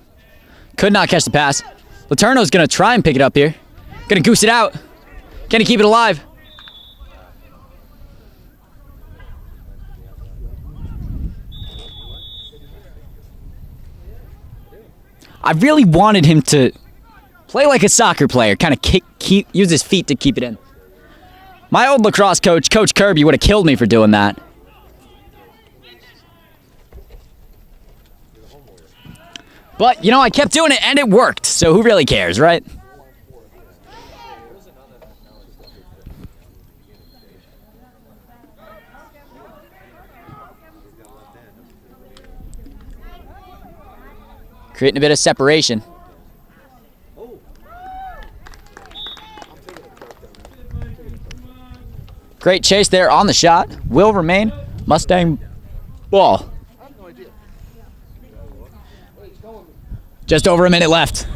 Could not catch the pass. Laterno's going to try and pick it up here. Going to goose it out. Can he keep it alive? I really wanted him to play like a soccer player, kind of use his feet to keep it in. My old lacrosse coach, Coach Kirby, would have killed me for doing that. But, you know, I kept doing it and it worked, so who really cares, right? Creating a bit of separation. Great chase there on the shot. Will remain Mustang ball. Just over a minute left.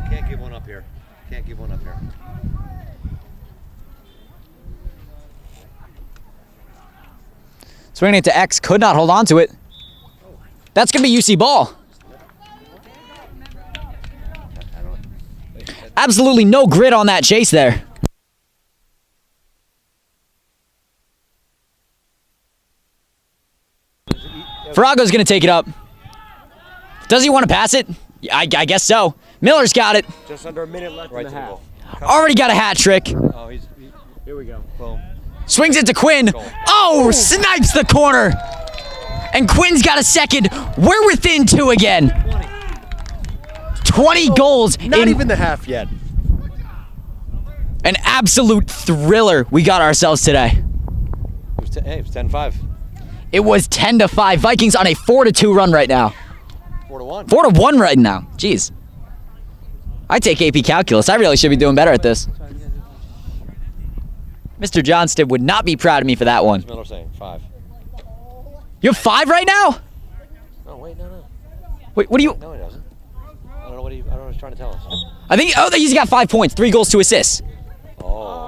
Can't give one up here. Can't give one up here. Swinging it to X, could not hold on to it. That's going to be UC ball. Absolutely no grit on that chase there. Farago's going to take it up. Does he want to pass it? I guess so. Miller's got it. Just under a minute left in the half. Already got a hat trick. Oh, Here we go. boom. Swings it to Quinn. Oh, snipes the corner. And Quinn's got a second. We're within 2 again. 20 goals Not in even the half yet. an absolute thriller we got ourselves today. It was 10-5. It was 10-5. Vikings on a 4-2 run right now. 4-1. 4-1 right now. Jeez. I take AP Calculus. I really should be doing better at this. Mr. Johnston would not be proud of me for that one. What's Miller saying? 5. You have 5 right now? No, wait, no. Wait, what do you... No, he doesn't. I don't know what he's trying to tell us. I think... Oh, he's got 5 points. 3 goals, 2 assists. Oh.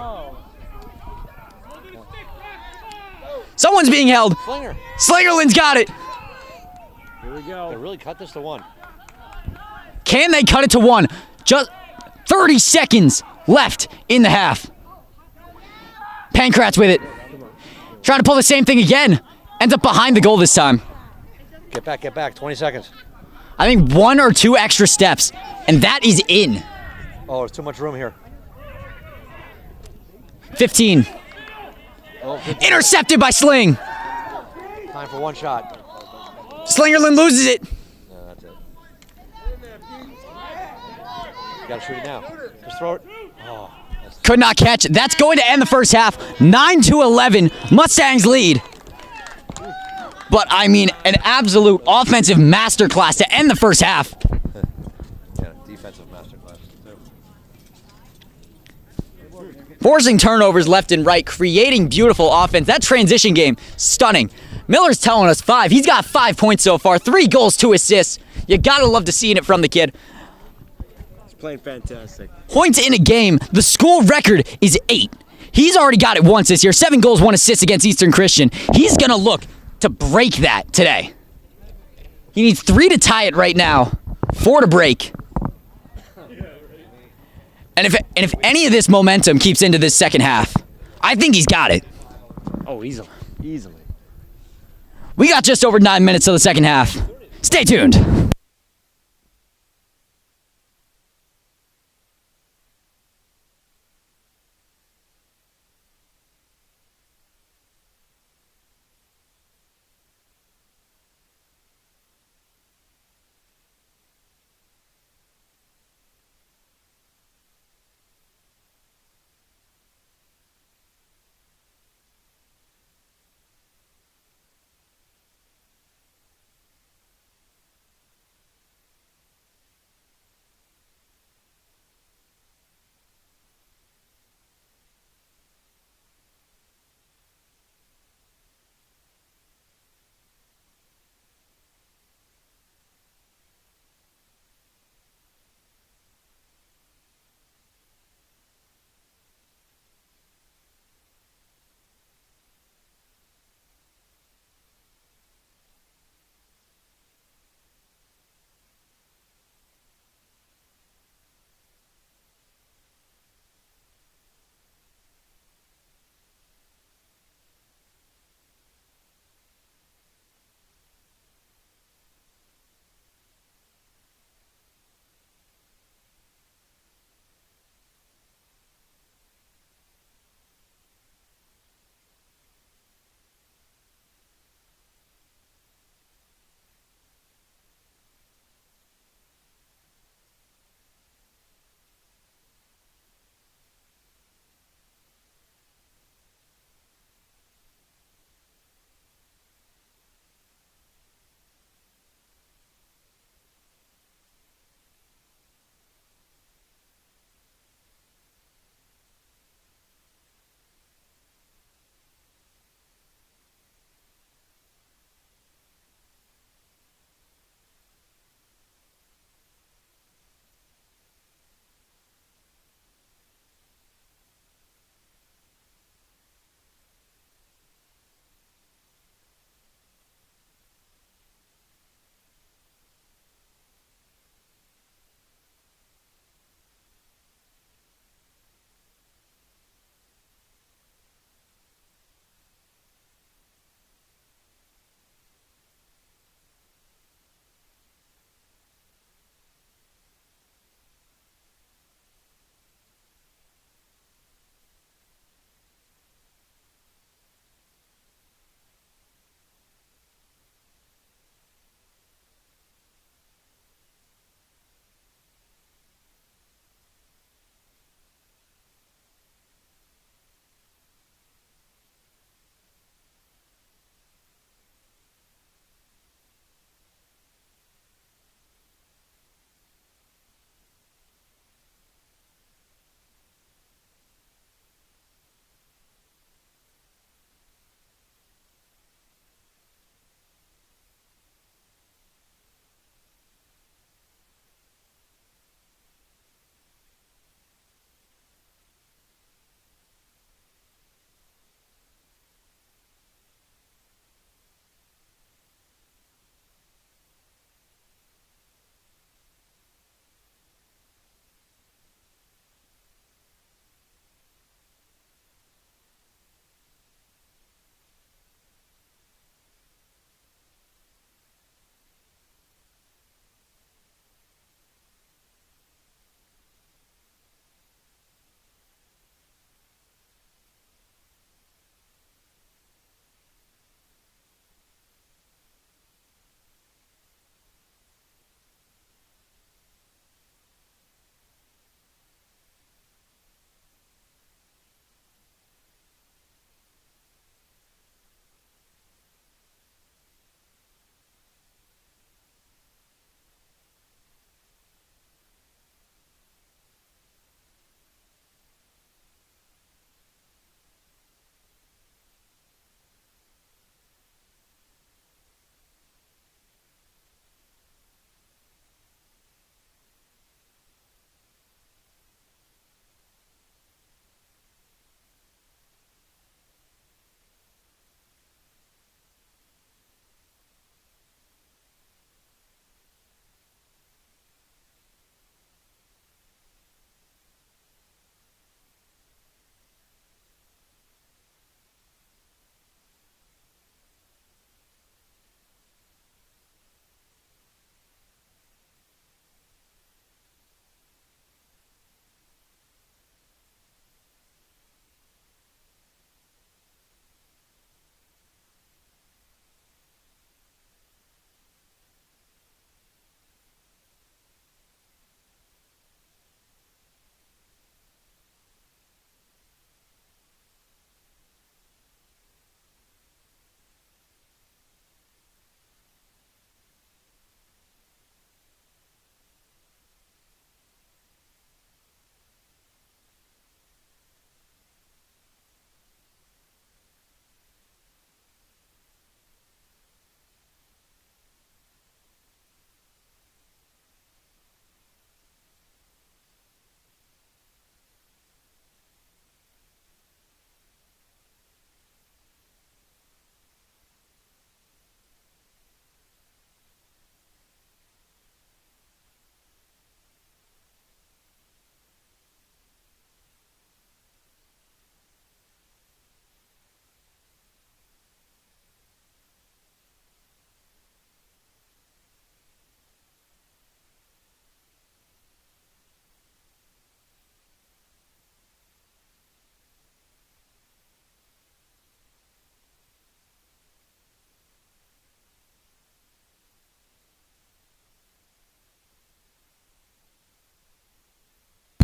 Someone's being held. Slinger. Slingerland's got it. Here we go. They really cut this to 1. Can they cut it to 1? Just 30 seconds left in the half. Pankratz with it. Trying to pull the same thing again. Ends up behind the goal this time. Get back. 20 seconds. I think 1 or 2 extra steps, and that is in. Oh, there's too much room here. 15. Oh, good. Intercepted by Sling. Time for 1 shot. Slingerland loses it. No, that's it. You gotta shoot it now. Just throw it. Oh, that's Could not catch it. That's going to end the first half. 9-11. Mustangs lead. But, I mean, an absolute offensive masterclass to end the first half. yeah, defensive masterclass. Forcing turnovers left and right, creating beautiful offense. That transition game, stunning. Miller's telling us 5. He's got 5 points so far. 3 goals, 2 assists. You gotta love to seeing it from the kid. He's playing fantastic. Points in a game. The school record is 8. He's already got it once this year. 7 goals, 1 assist against Eastern Christian. He's gonna look to break that today. He needs 3 to tie it right now. 4 to break. And if any of this momentum keeps into this second half, I think he's got it. Oh, easily. We got just over 9 minutes of the second half. Stay tuned.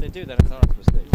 they do, then it's not a mistake.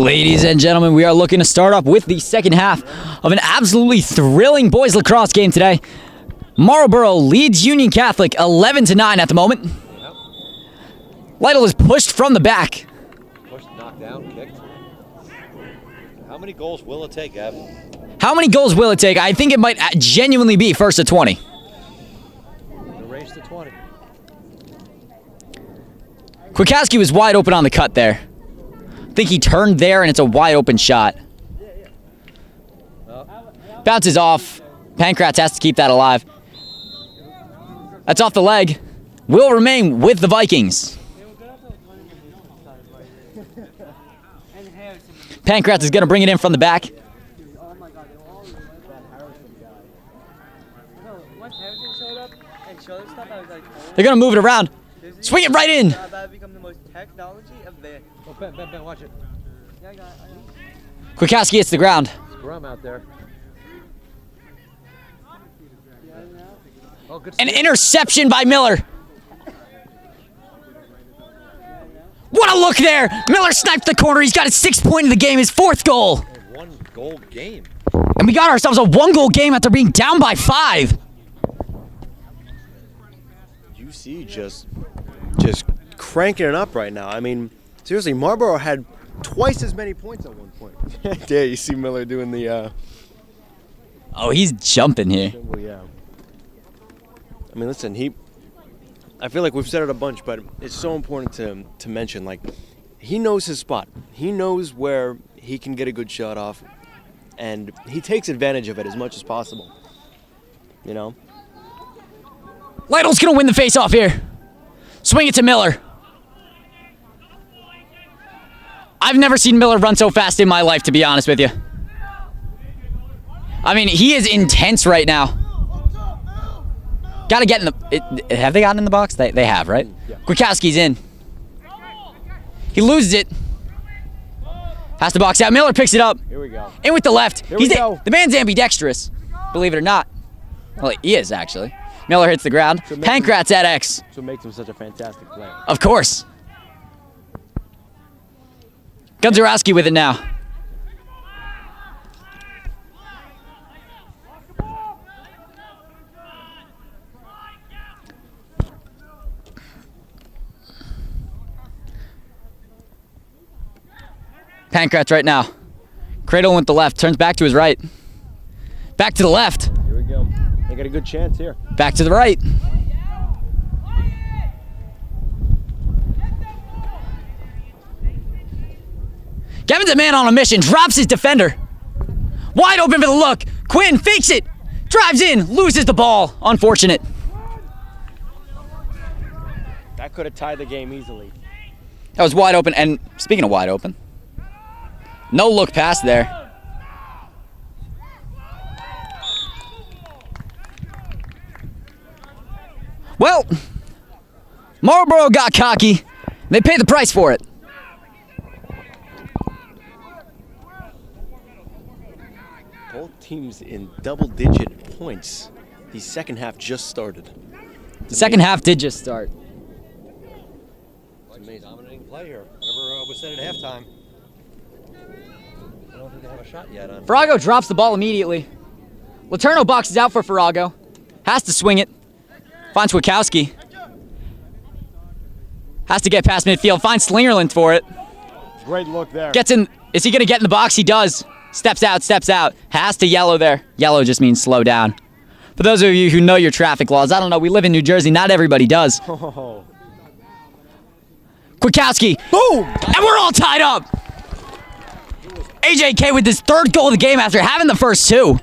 Ladies and gentlemen, we are looking to start up with the second half of an absolutely thrilling boys lacrosse game today. Marlboro leads Union Catholic 11-9 at the moment. Lytle is pushed from the back. Pushed, knocked down, kicked. How many goals will it take, Ev? How many goals will it take? I think it might genuinely be first to 20. The race to 20. Kwiatkowski was wide open on the cut there. I think he turned there, and it's a wide open shot. Bounces off. Pankratz has to keep that alive. That's off the leg. Will remain with the Vikings. Pancratz is going to bring it in from the back. Oh my god, they were all no, once Harrison showed up and showed us stuff, I was like, oh, They're going to move it around. Swing it right in. about to become the most technology of the. Oh, Ben, watch it. Yeah, I got it. Kwiatkowski hits the ground. Scrum out there. Oh, good An steal. interception by Miller. What a look there. Miller sniped the corner. He's got his 6th point of the game, his 4th goal. A 1-goal game. And we got ourselves a 1-goal game after being down by 5. UC just cranking it up right now. I mean, seriously, Marlboro had twice as many points at one point. Yeah, you see Miller doing the Oh, he's jumping here. well, yeah. I mean, listen, I feel like we've said it a bunch, but it's so important to mention, like, he knows his spot. He knows where he can get a good shot off, and he takes advantage of it as much as possible. You know? Lytle's going to win the faceoff here. Swing it to Miller. I've never seen Miller run so fast in my life, to be honest with you. I mean, he is intense right now. Got to get in the... have they gotten in the box? They have, right? Yeah. Kwiatkowski's in. He loses it. Has to box out. Miller picks it up. Here we go. In with the left. Here we go. The man's ambidextrous, believe it or not. Well, he is, actually. Miller hits the ground. So make him- Pancratz at X. So it makes him such a fantastic player. Of course. Gunzarowski with it now. Pancratz right now. Cradle with the left. Turns back to his right. Back to the left. Here we go. They got a good chance here. Back to the right. Gavin's a man on a mission. Drops his defender. Wide open for the look. Quinn fakes it. Drives in. Loses the ball. Unfortunate. That could have tied the game easily. That was wide open. And speaking of wide open, no look pass there. Well, Marlboro got cocky. They paid the price for it. Both teams in double-digit points. The second half just started. The second half did just start. It's amazing. Dominating play here. Whatever was said at halftime. I don't think they have a shot yet. Farago drops the ball immediately. Letourneau boxes out for Farago. Has to swing it. Finds Kwiatkowski. Has to get past midfield. Finds Slingerland for it. Great look there. Gets in. Is he going to get in the box? He does. Steps out, steps out. Has to yellow there. Yellow just means slow down. For those of you who know your traffic laws, I don't know, we live in New Jersey. Not everybody does. Oh. Kwiatkowski. Boom! And we're all tied up. AJK with his 3rd goal of the game after having the first 2.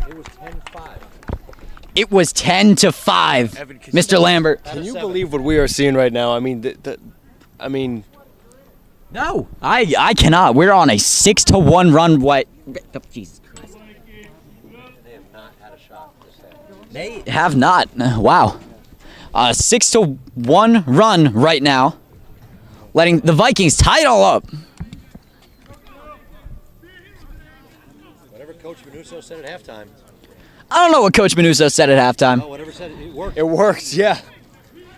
It was 10-5. It was 10-5. Evan, can Mr. Lambert. Can you believe what we are seeing right now? I mean, No, I cannot. We're on a 6-1 run. What? Jesus Christ. They have not had a shot this half. They have not. Wow. A 6-1 run right now, letting the Vikings tie it all up. Whatever Coach Venuso said at halftime. I don't know what Coach Menuso said at halftime. Oh, whatever said it worked. it worked, yeah.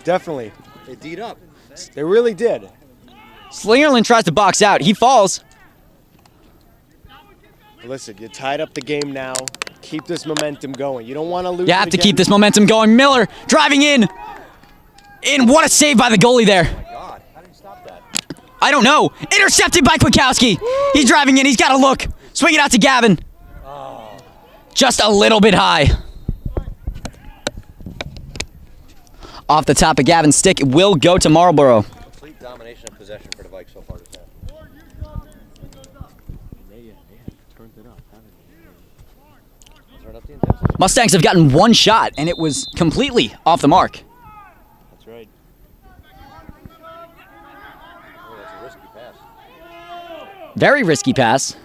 Definitely. They D'd up. They really did. Slingerland tries to box out. He falls. Listen, you tied up the game now. Keep this momentum going. You don't want to lose. You have to keep this momentum going. Miller driving in. What a save by the goalie there. Oh my God, how did he stop that? I don't know. Intercepted by Kwiatkowski. He's driving in. He's got to look. Swing it out to Gavin. Just a little bit high. Off the top of Gavin's stick, it will go to Marlboro. Complete domination of possession for the Vikes so far this half. Turn up the intensity. Mustangs have gotten one shot, and it was completely off the mark. That's right. Oh, that's a risky pass. Very risky pass.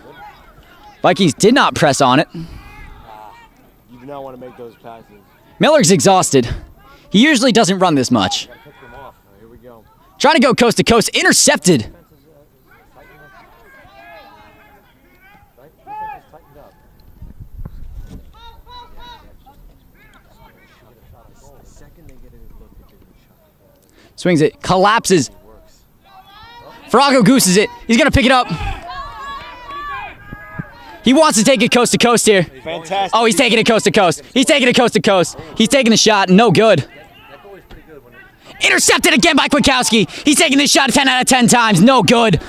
Vikings did not press on it. You do not want to make those passes. Miller's exhausted. He usually doesn't run this much. Pick them off. Here we go. Trying to go coast to coast. Intercepted. Swings it. Collapses. Farrago gooses it. He's going to pick it up. He wants to take it coast to coast here. Fantastic. Oh, he's taking it coast to coast. He's taking it coast to coast. He's taking the shot. No good. Intercepted again by Kwiatkowski. He's taking this shot 10 out of 10 times. No good.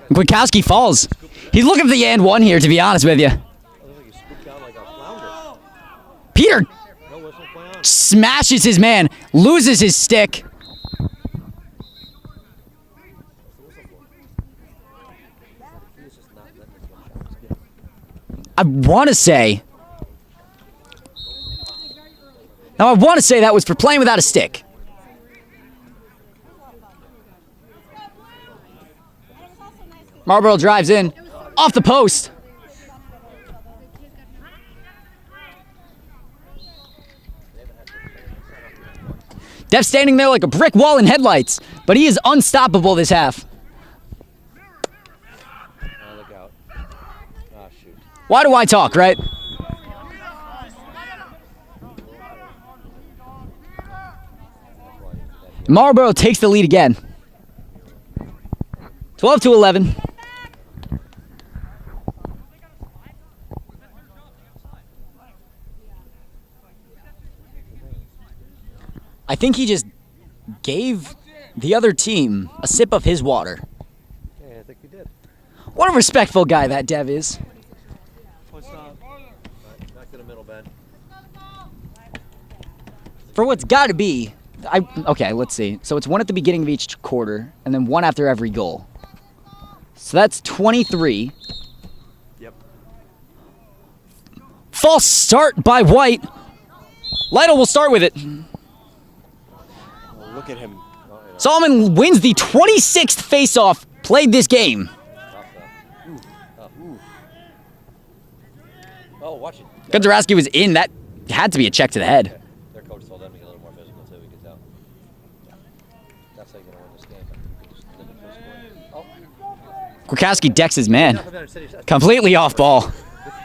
Kwiatkowski falls. He's looking for the and one here, to be honest with you. Peter smashes his man, loses his stick. I want to say that was for playing without a stick. Marlboro drives in, off the post. Dev standing there like a brick wall in headlights, but he is unstoppable this half. Look out. Shoot. Why do I talk, right? Marlboro takes the lead again. 12-11. I think he just gave the other team a sip of his water. Yeah, I think you did. What a respectful guy that Dev is. What's up? Back to the middle, Ben. For what's got to be, okay, let's see. So it's one at the beginning of each quarter, and then one after every goal. So that's 23. Yep. False start by White. Lytle will start with it. Well, look at him. Solomon wins the 26th faceoff played this game. Oh, watch it. Gundarowski was in. That had to be a check to the head. Their coach told them to get a little more physical too. We could tell. That's how you're gonna win this game. But you could just limit your scoring. Kwiatkowski decks his man. Completely off ball.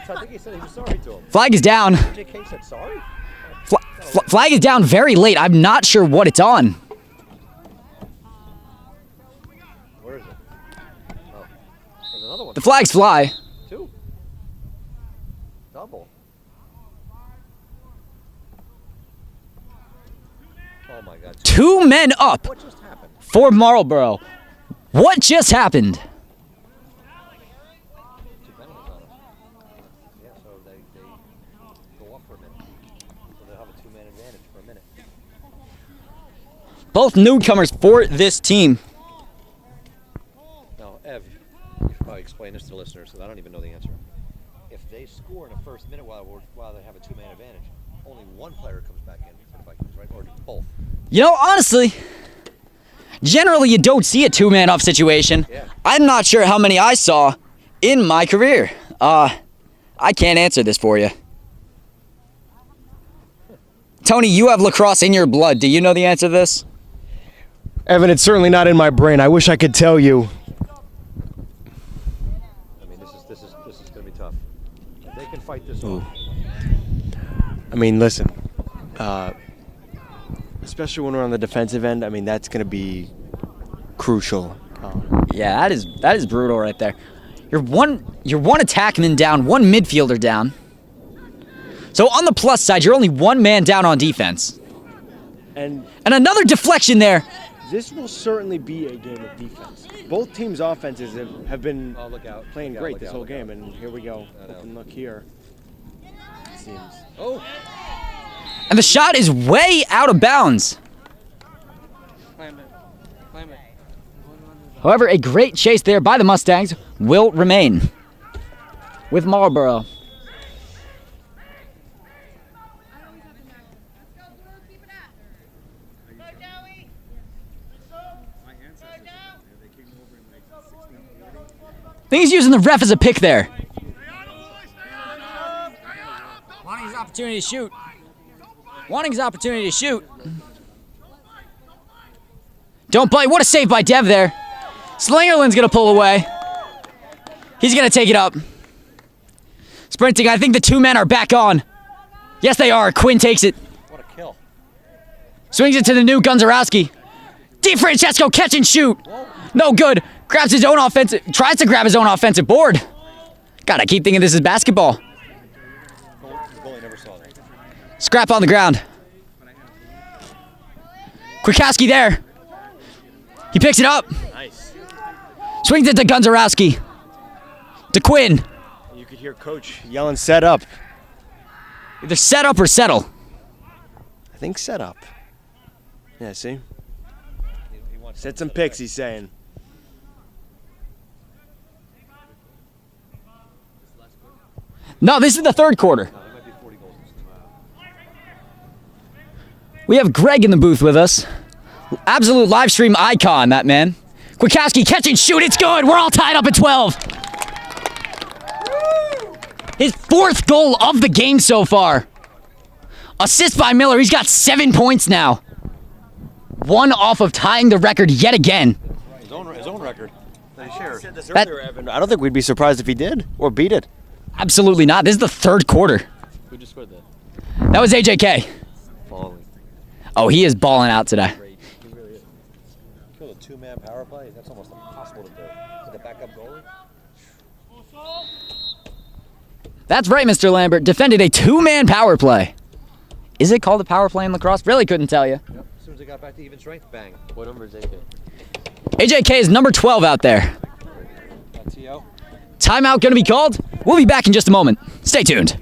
I think he said he was sorry to him. Flag is down. JK said sorry. Flag is down very late. I'm not sure what it's on. Where is it? Oh, there's another one. The flags fly. Two. Double. Oh my God. 2 men up What just happened? for Marlboro. What just happened? Two penalties on them. Yeah, so they go off for a minute. So they'll have a two-man advantage for a minute. Both newcomers for this team. Now, Ev, you should probably explain this to the listeners because I don't even know the answer. If they score in the first minute while they have a two-man advantage, only one player comes back in for the Vikings, right? Or both? You know, honestly, generally you don't see a 2-man up situation. Yeah. I'm not sure how many I saw in my career. I can't answer this for you. Tony, you have lacrosse in your blood. Do you know the answer to this? Evan, it's certainly not in my brain. I wish I could tell you. I mean, this is going to be tough. If they can fight this off. I mean, listen. Especially when we're on the defensive end, I mean, that's going to be crucial. Yeah, that is brutal right there. You're one attackman down, one midfielder down. So on the plus side, you're only one man down on defense. And another deflection there. this will certainly be a game of defense. Both teams' offenses have been playing great this whole game, and here we go. Open look here. It seems. Oh! And the shot is way out of bounds. Climb it. Climb it. However, a great chase there by the Mustangs will remain with Marlboro. I think he's using the ref as a pick there. Wanting his opportunity to shoot. Wanting his opportunity to shoot. Don't play. What a save by Dev there. Slingerland's going to pull away. He's going to take it up. Sprinting. I think the two men are back on. Yes, they are. Quinn takes it. What a kill. Swings it to the new Gunzarowski. DiFrancesco catch and shoot. No good. Grabs his own offensive. Tries to grab his own offensive board. God, I keep thinking this is basketball. The goalie never saw that. Scrap on the ground. Kwiatkowski there. He picks it up. Nice. Swings it to Gunzarowski. To Quinn. You could hear Coach yelling, set up. Either set up or settle. I think set up. Yeah, see? He wants Set some picks, he's saying. No, this is the third quarter. There might be 40 goals. We have Greg in the booth with us. Absolute live stream icon, that man. Kwiatkowski, catch and shoot. It's good. We're all tied up at 12. His fourth goal of the game so far. Assist by Miller. He's got 7 points now. One off of tying the record yet again. His own record that he shared. Said this earlier, Evan. I don't think we'd be surprised if he did or beat it. Absolutely not. This is the third quarter. Who just scored that? That was AJK. Falling. Oh, he is balling out today. He really is. Kill a two-man power play. That's almost impossible to do. With the backup goalie. That's right, Mr. Lambert. Defended a two-man power play. Is it called a power play in lacrosse? Really couldn't tell you. Yep. As soon as they got back to even strength, bang. What number is AK? AJK is number 12 out there. T.O. Timeout going to be called. We'll be back in just a moment. Stay tuned.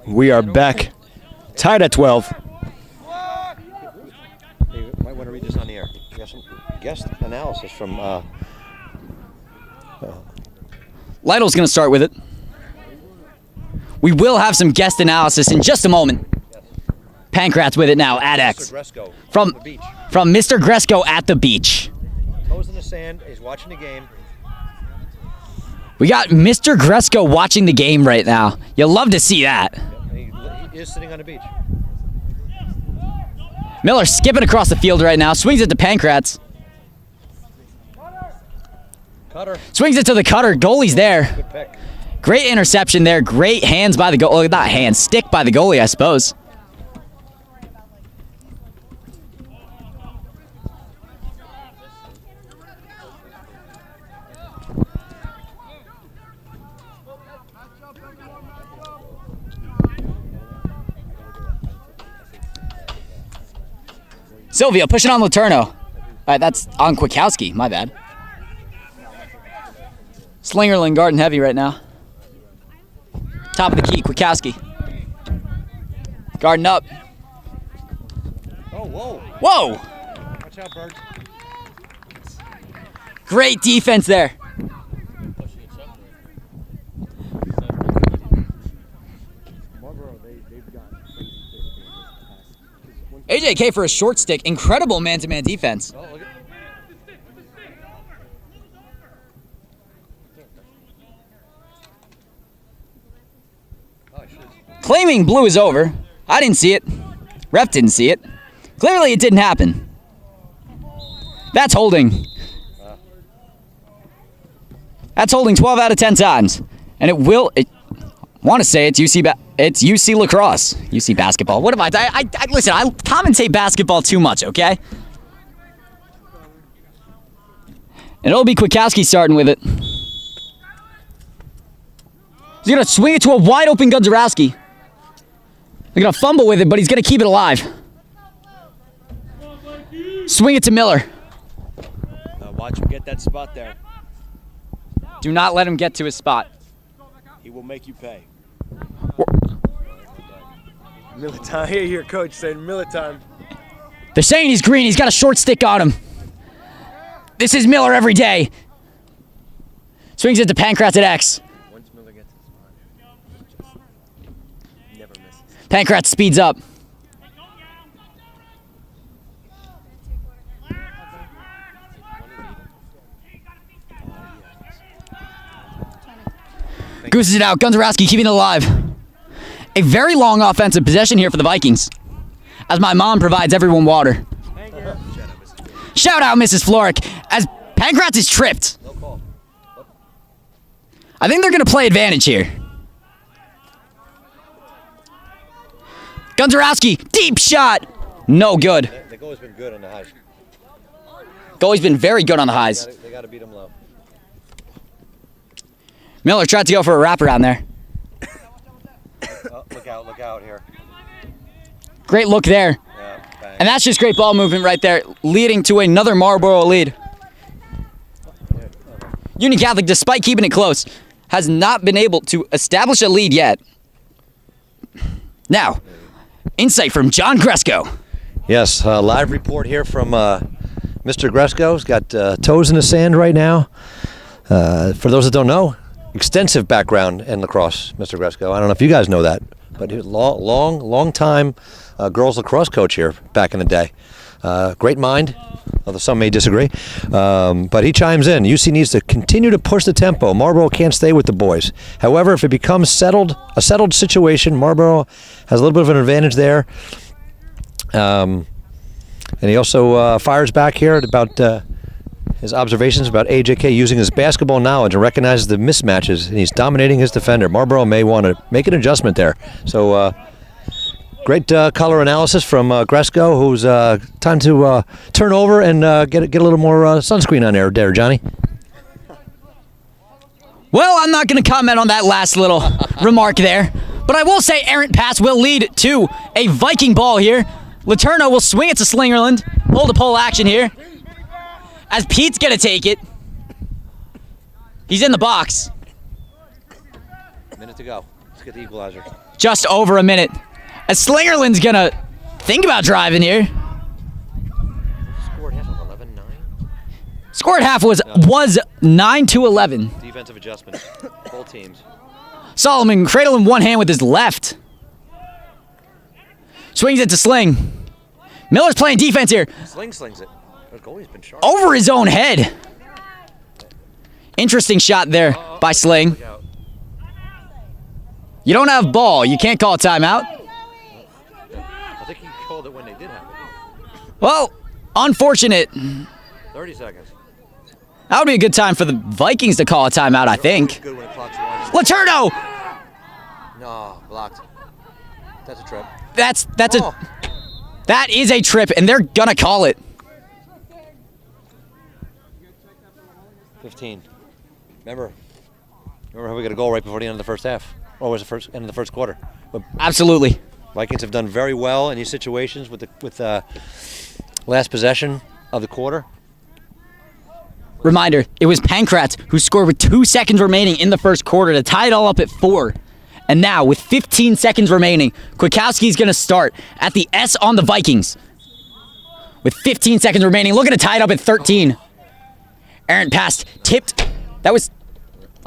We are back. Tied at 12. You might want to read this on the air. We got some guest analysis from Lytle's going to start with it. We will have some guest analysis in just a moment. Pankratz with it now at X. Mr. Gresco From the beach. Mr. Gresco at the beach. Toes in the sand. He's watching the game. We got Mr. Gresco watching the game right now. You'll love to see that. He is sitting on the beach. Miller skipping across the field right now. Swings it to Pankratz. Cutter. Swings it to the cutter. Goalie's there. Good pick. Great interception there. Great hands by the goalie. Not hands. Stick by the goalie, I suppose. Sylvia pushing on Laterno. All right, that's on Kwiatkowski. My bad. Slingerland guarding heavy right now. Top of the key, Kwiatkowski. Guarding up. Oh, whoa. Whoa! Watch out, Bird. Great defense there. AJK for a short stick. Incredible man-to-man defense. Oh, look at Claiming blue is over. I didn't see it. Ref didn't see it. Clearly it didn't happen. That's holding. That's holding 12 out of 10 times. And it will... I want to say it's UC lacrosse. UC basketball. What am I listen, I commentate basketball too much, okay? And it'll be Kwiatkowski starting with it. He's going to swing it to a wide-open Gunzarowski. They're going to fumble with it, but he's going to keep it alive. Swing it to Miller. Watch him get that spot there. Do not let him get to his spot. He will make you pay. Miller time. Here, your coach saying Miller time. They're saying he's green. He's got a short stick on him. This is Miller every day. Swings it to Pankratz at X. Once Miller gets his spot, just never misses. Pankratz speeds up. Gooses it out. Gunzarowski keeping it alive. A very long offensive possession here for the Vikings. As my mom provides everyone water. Shout out, Mrs. Floric. As Pankratz is tripped. no call. I think they're going to play advantage here. Gunzarowski, deep shot. No good. The goalie's been good on the highs. Goalie's been very good on the highs. They got to beat him low. Miller tried to go for a wraparound there. Oh, look out here. Great look there. Yeah, bang. And that's just great ball movement right there, leading to another Marlboro lead. Union Catholic, despite keeping it close, has not been able to establish a lead yet. Now, insight from John Gresco. Yes, live report here from Mr. Gresco. He's got toes in the sand right now. For those that don't know, extensive background in lacrosse, Mr. Gresco. I don't know if you guys know that, but he was long time girls lacrosse coach here back in the day. Great mind, although some may disagree. But he chimes in. UC needs to continue to push the tempo. Marlboro can't stay with the boys. However, if it becomes a settled situation, Marlboro has a little bit of an advantage there. And he also fires back here about his observations about AJK using his basketball knowledge and recognizes the mismatches, and he's dominating his defender. Marlboro may want to make an adjustment there. So great color analysis from Gresco, who's time to turn over and get a little more sunscreen on there, Johnny. Well, I'm not going to comment on that last little remark there, but I will say errant pass will lead to a Viking ball here. Laterno will swing it to Slingerland. Hold a pole action here. As Pete's going to take it. He's in the box. Minute to go. Let's get the equalizer. Just over a minute. As Slingerland's going to think about driving here. Scored half of 11-9. Score at half was 9-11. Defensive adjustment. Both teams. Solomon cradling one hand with his left. Swings it to Sling. Miller's playing defense here. Slings it. The goalie's been sharp. Over his own head. Interesting shot there by Sling. Look out. You don't have ball. You can't call a timeout. I think he called it when they did have it. Well, unfortunate. 30 seconds. That would be a good time for the Vikings to call a timeout, I think. Good when the clock's one. Laterno! No, blocked. That's a trip. That is a trip, and they're gonna call it. 15. Remember how we got a goal right before the end of the first half? Or was it end of the first quarter? But Absolutely. Vikings have done very well in these situations with Last possession of the quarter. Reminder, it was Pankratz who scored with 2 seconds remaining in the first quarter to tie it all up at 4. And now, with 15 seconds remaining, Kwiatkowski's going to start at the S on the Vikings. With 15 seconds remaining, looking to tie it up at 13. Errant pass tipped.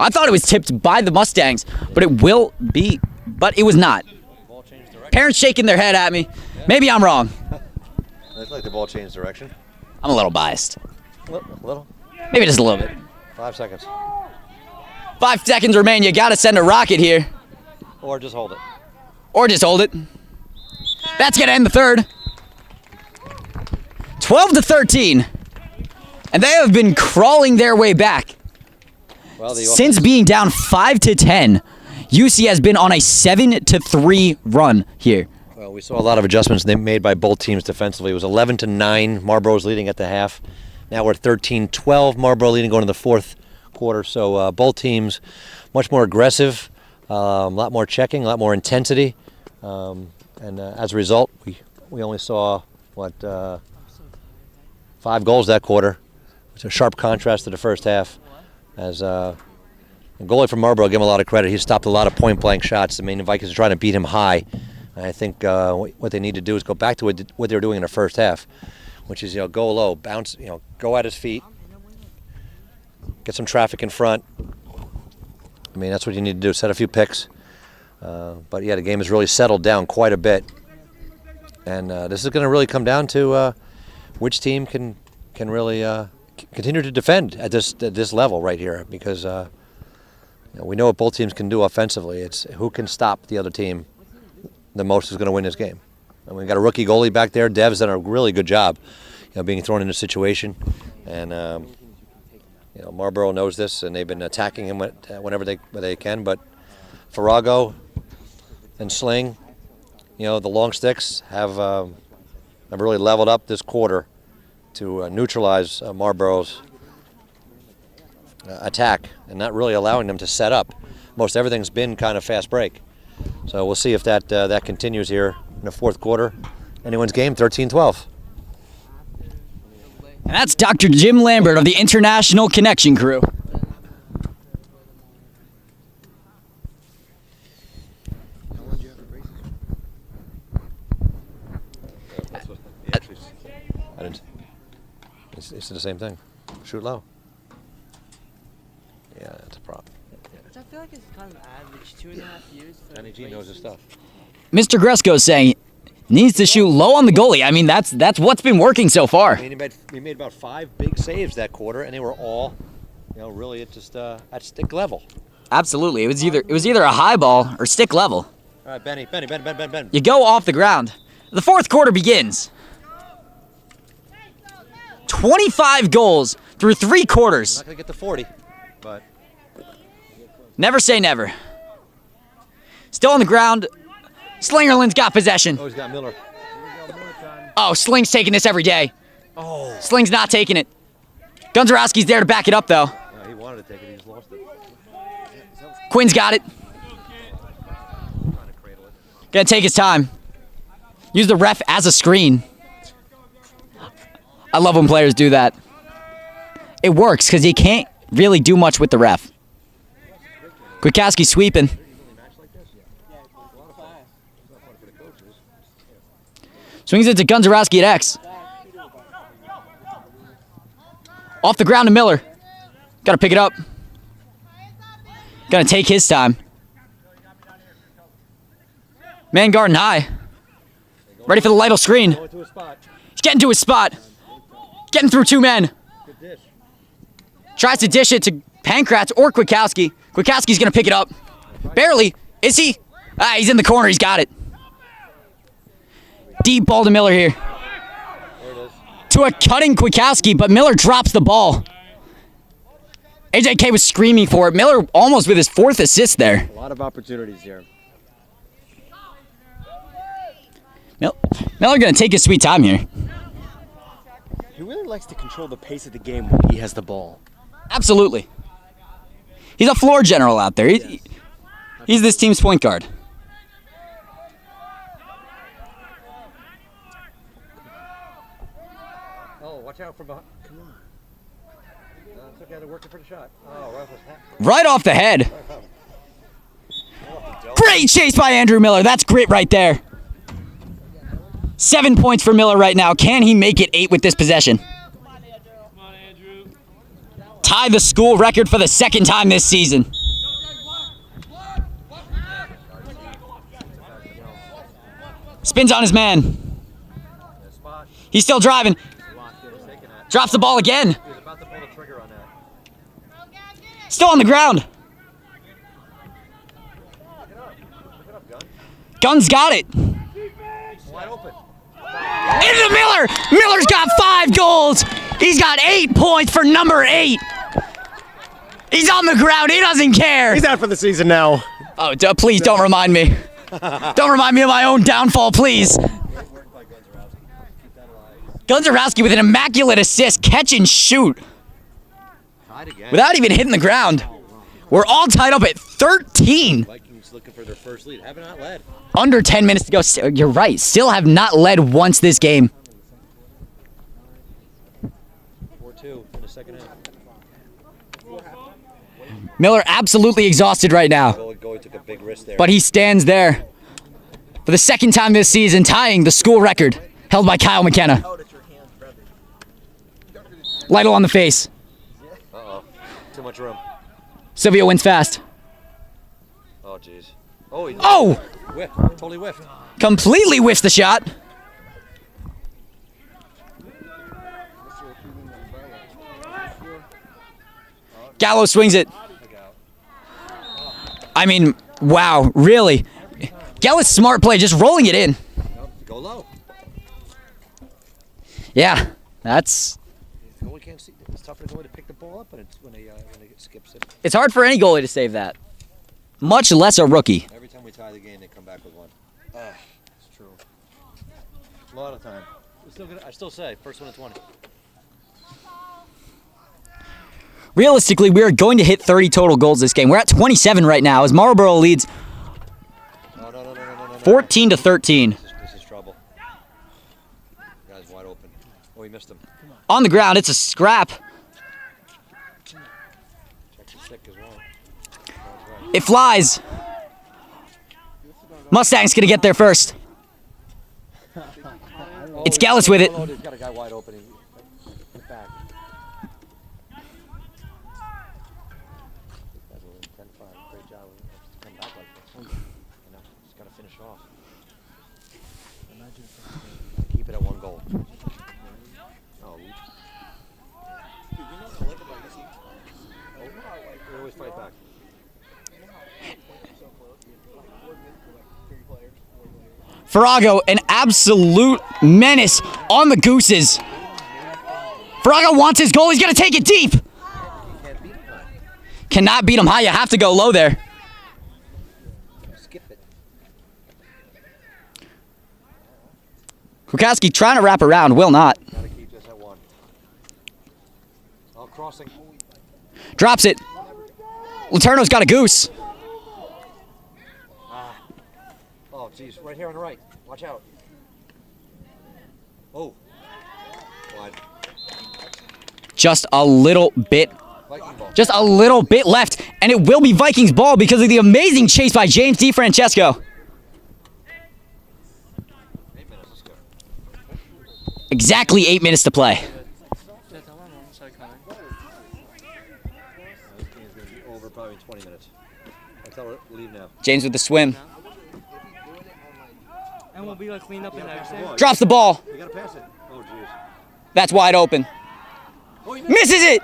I thought it was tipped by the Mustangs, but it will be, but it was not. Parents shaking their head at me. Maybe I'm wrong. I feel like the ball changed direction. I'm a little biased. A little. Maybe just a little bit. 5 seconds. 5 seconds remain. You got to send a rocket here. Or just hold it. Or just hold it. That's going to end the third. 12-13. And they have been crawling their way back. Well, Since being down 5-10, UC has been on a 7-3 run here. Well, we saw a lot of adjustments made by both teams defensively. It was 11-9. Marlboro's leading at the half. Now we're 13-12. Marlboro leading going to the fourth quarter. So both teams much more aggressive, a lot more checking, a lot more intensity. And as a result, we only saw, 5 goals that quarter. It's a sharp contrast to the first half. As the goalie from Marlboro, give him a lot of credit. He stopped a lot of point-blank shots. I mean, the Vikings are trying to beat him high. And I think what they need to do is go back to what they were doing in the first half, which is, go low, bounce, go at his feet, get some traffic in front. I mean, that's what you need to do, set a few picks. But yeah, the game has really settled down quite a bit. And this is going to really come down to which team can really continue to defend at this level right here, because we know what both teams can do offensively. It's who can stop the other team the most is going to win this game. And we've got a rookie goalie back there. Dev's done a really good job, being thrown in a situation. And Marlboro knows this, and they've been attacking him whenever they can. But Farrago and Sling, the long sticks have really leveled up this quarter to neutralize Marlboro's attack and not really allowing them to set up. Most everything's been kind of fast break. So we'll see if that continues here in the fourth quarter. Anyone's game, 13-12. And that's Dr. Jim Lambert of the International Connection Crew. I didn't. It's the same thing. Shoot low. Yeah, that's a problem. I feel like it's kind of average, 2.5 years. Danny G knows his stuff. Mr. Gresko is saying needs to shoot low on the goalie. I mean, that's what's been working so far. I mean, he made about 5 big saves that quarter, and they were all, really at at stick level. Absolutely. It was either a high ball or stick level. All right, Ben. You go off the ground. The fourth quarter begins. 25 goals through 3 quarters. Not going to get to 40, but... Never say never. Still on the ground. Slingerland's got possession. Oh, he's got Miller. Oh, Sling's taking this every day. Oh. Sling's not taking it. Gunzarowski's there to back it up, though. No, he wanted to take it. He just lost it. Quinn's got it. Gonna take his time. Use the ref as a screen. I love when players do that. It works because you can't really do much with the ref. Kwiatkowski sweeping. Swings it to Gunzarowski at X. Off the ground to Miller. Got to pick it up. Gonna take his time. Man guarding high. Ready for the Lytle screen. He's getting to his spot. Getting through 2 men. Tries to dish it to Pankratz or Kwiatkowski. Kwiatkowski's gonna pick it up. Barely. Is he? He's in the corner. He's got it. Deep ball to Miller here. To a cutting Kwiatkowski, but Miller drops the ball. AJK was screaming for it. Miller almost with his 4th assist there. A lot of opportunities here. Miller gonna take his sweet time here. He really likes to control the pace of the game when he has the ball. Absolutely. He's a floor general out there. He's this team's point guard. Watch out from behind. Come on. It's okay. They're working for the shot. Oh, right off his hat. Right off the head. Great chase by Andrew Miller. That's grit right there. 7 points for Miller right now. Can he make it 8 with this possession? Tie the school record for the second time this season. Spins on his man. He's still driving. Drops the ball again. Still on the ground. Gunn's got it. Wide open. Into Miller. Miller's got 5 goals. He's got 8 points for number 8. He's on the ground. He doesn't care. He's out for the season now. Oh, please don't remind me. Don't remind me of my own downfall, please. Gunzarowski with an immaculate assist, catch and shoot. Without even hitting the ground. We're all tied up at 13. Vikings looking for their first lead. Have not led. Under 10 minutes to go. You're right. Still have not led once this game. 4-2 in the second half. Miller absolutely exhausted right now. Goalie took a big risk there. But he stands there for the second time this season, tying the school record held by Kyle McKenna. Lytle on the face. Uh-oh. Too much room. Sylvia wins fast. Oh, jeez. Oh, he Oh! whiffed. Totally whiffed. Completely whiffs the shot. Gallo swings it. I mean, wow, really? Gallo's smart play, just rolling it in. Go low. Yeah, that's... The goalie can't see. It's tough for the goalie to pick the ball up when he skips it. It's hard for any goalie to save that. Much less a rookie. Every time we tie the game, they come back with one. It's true. A lot of time. I still say, first one at 20. Realistically, we are going to hit 30 total goals this game. We're at 27 right now as Marlboro leads No. 14 to 13. This is trouble. Guy's wide open. Oh, he missed him. On the ground, it's a scrap. Check the stick as well. It flies. Mustang's going to get there first. It's Gallus with it. Oh, he's got a guy wide open. He's back. Great job. Come back like this. Just got to finish off. Keep it at 1 goal. Oh, we always fight back. Farrago, an absolute menace on the Gooses. Farrago wants his goal. He's going to take it deep. Cannot beat him high. You have to go low there. Skip it. Kukowski trying to wrap around. Will not. Gotta keep this at 1. Oh, crossing. Drops it. Laterno's got a goose. Oh, geez. Right here on the right. Watch out. Oh. Wide. Just a little bit. Viking ball. Just a little bit left. And it will be Vikings ball because of the amazing chase by James DiFrancesco. 8 minutes. Let's go. Exactly 8 minutes to play. This game's going to be over probably in 20 minutes. I tell her to leave now. James with the swim. And we'll be like cleaned up in there. Drops the ball. You got to pass it. Oh, jeez. That's wide open. Oh, he Misses it.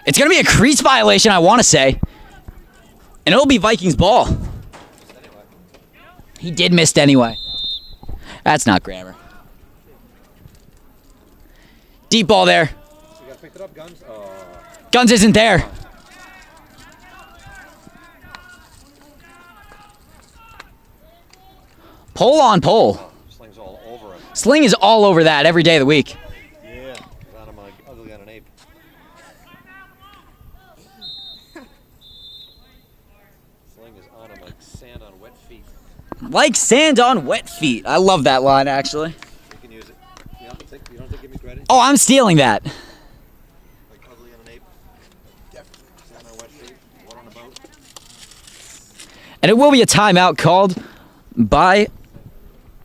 It's going to be a crease violation, I want to say. And it'll be Vikings ball. He did miss it anyway. That's not grammar. Deep ball there. You got to pick it up, Guns. Oh. Guns isn't there. Pole on pole. Sling's all over him. Sling is all over that every day of the week. Yeah. Got him like ugly on an ape. Sling is on him like sand on wet feet. Like sand on wet feet. I love that line, actually. You can use it. You don't think give me credit? Oh, I'm stealing that. Like ugly on an ape. Sand on wet feet. One on a boat. And it will be a timeout called by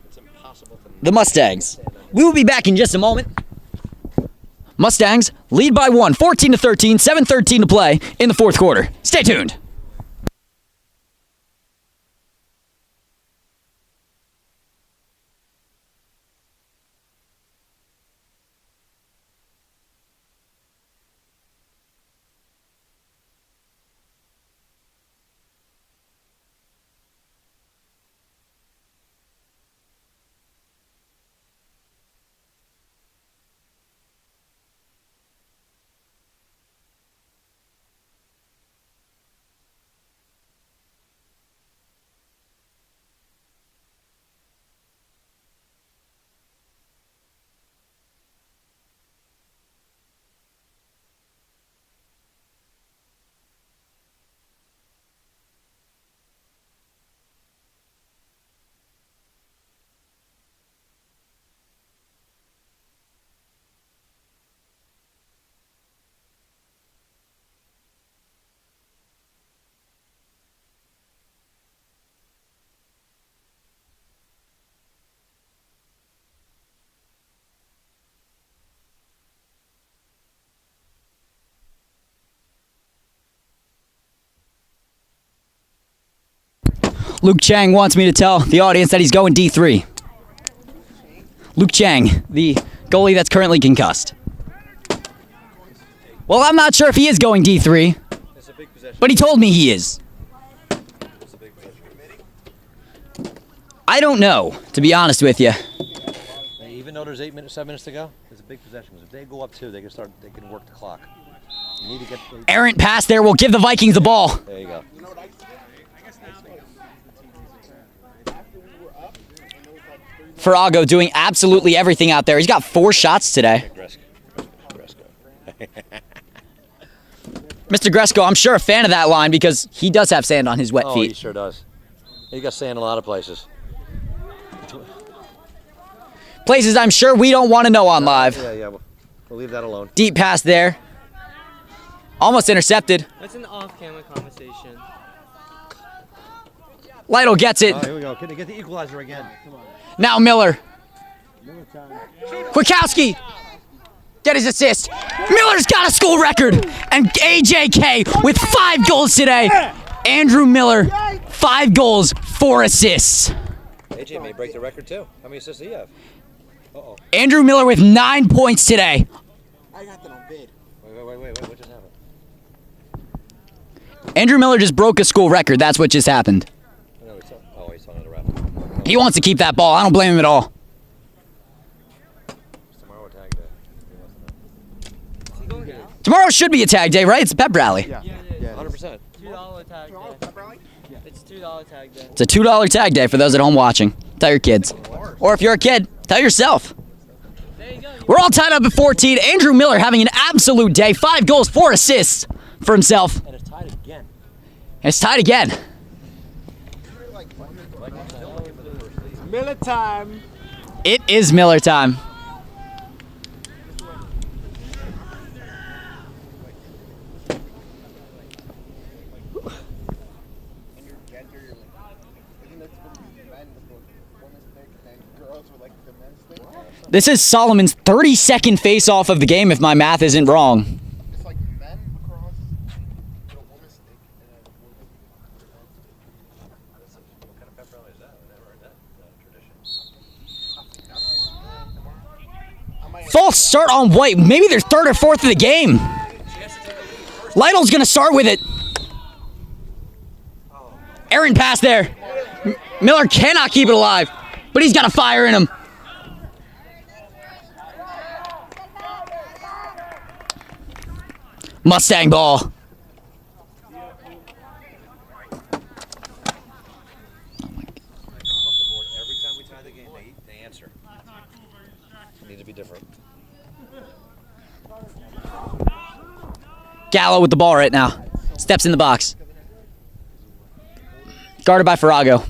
It's impossible to the Mustangs. We will be back in just a moment. Mustangs lead by 1, 14-13, 7:13 to play in the fourth quarter. Stay tuned. Luke Chang wants me to tell the audience that he's going D3. Luke Chang, the goalie that's currently concussed. Well, I'm not sure if he is going D3, It's a big possession. but he told me he is. It's a big possession. I don't know, to be honest with you. Hey, even though there's 7 minutes to go, it's a big possession. If they go up 2, they can work the clock. You need to get. Errant pass there will give the Vikings the ball. There you go. Farago doing absolutely everything out there. He's got 4 shots today. Mr. Gresko, I'm sure a fan of that line because he does have sand on his wet Oh, he feet. sure does. He got sand in a lot of places. Places I'm sure we don't want to know on live. Yeah. We'll leave that alone. Deep pass there. Almost intercepted. That's an off-camera conversation. Lytle gets it. Oh, here we go. Can they get the equalizer again? Come on. Now Miller. Kwiatkowski. Get his assist. Miller's got a school record. And AJK with 5 goals today. Andrew Miller, 5 goals, 4 assists. AJ may break the record too. How many assists do you have? Uh-oh. Andrew Miller with 9 points today. I got that on bid. Wait. What just happened? Andrew Miller just broke a school record. That's what just happened. He's talking to the ref. He wants to keep that ball. I don't blame him at all. It's tomorrow tag day. Tomorrow should be a tag day, right? It's a pep rally. Yeah, it is. 100%. $2 tag day. It's $2 tag day. It's a $2 tag day for those at home watching. Tell your kids. Or if you're a kid, tell yourself. There you go. We're all tied up at 14. Andrew Miller having an absolute day. 5 goals, 4 assists for himself. And it's tied again. And it's tied again. Miller time. It is Miller time. This is Solomon's 32nd face-off of the game, if my math isn't wrong. It's like men lacrosse, a woman's stick, and a What kind of pep rally is that? I've never heard that tradition. False start on White. Maybe their 3rd or 4th of the game. Lytle's going to start with it. Errant pass there. Miller cannot keep it alive, but he's got a fire in him. Mustang ball. Every time we tie the game, they answer. It needs to be different. Gallo with the ball right now. Steps in the box. Guarded by Farago.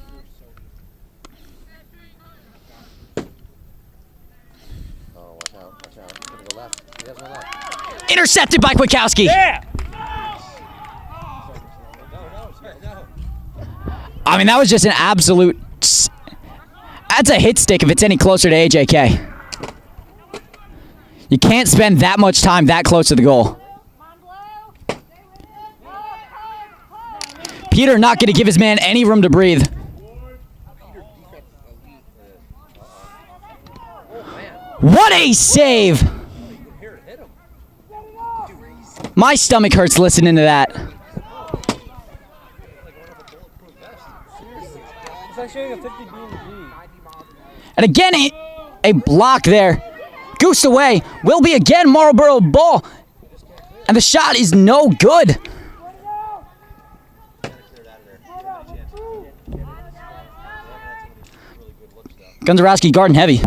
Intercepted by Kwiatkowski. Yeah. I mean, that was just an absolute... That's a hit stick if it's any closer to AJK. You can't spend that much time that close to the goal. Peter not going to give his man any room to breathe. What a save! My stomach hurts listening to that. It's like showing a 50 B in the G. And again, a block there. Goose away. Will be again Marlboro ball. And the shot is no good. Gunzarowski guarding heavy.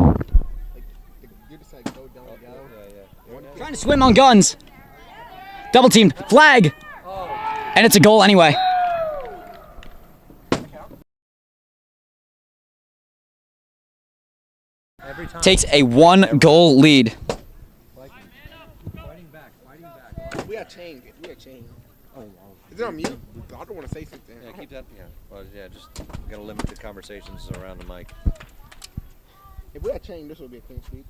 Trying to swim on Guns. Double teamed. Flag. And it's a goal anyway. Takes a 1-goal lead. We are chained. We are chained. Oh, wow. Is it on mute? I don't want to say something. Yeah, keep that. Yeah. Well, yeah. Just gotta limit the conversations around the mic. If we are chained, this will be a clean sweep.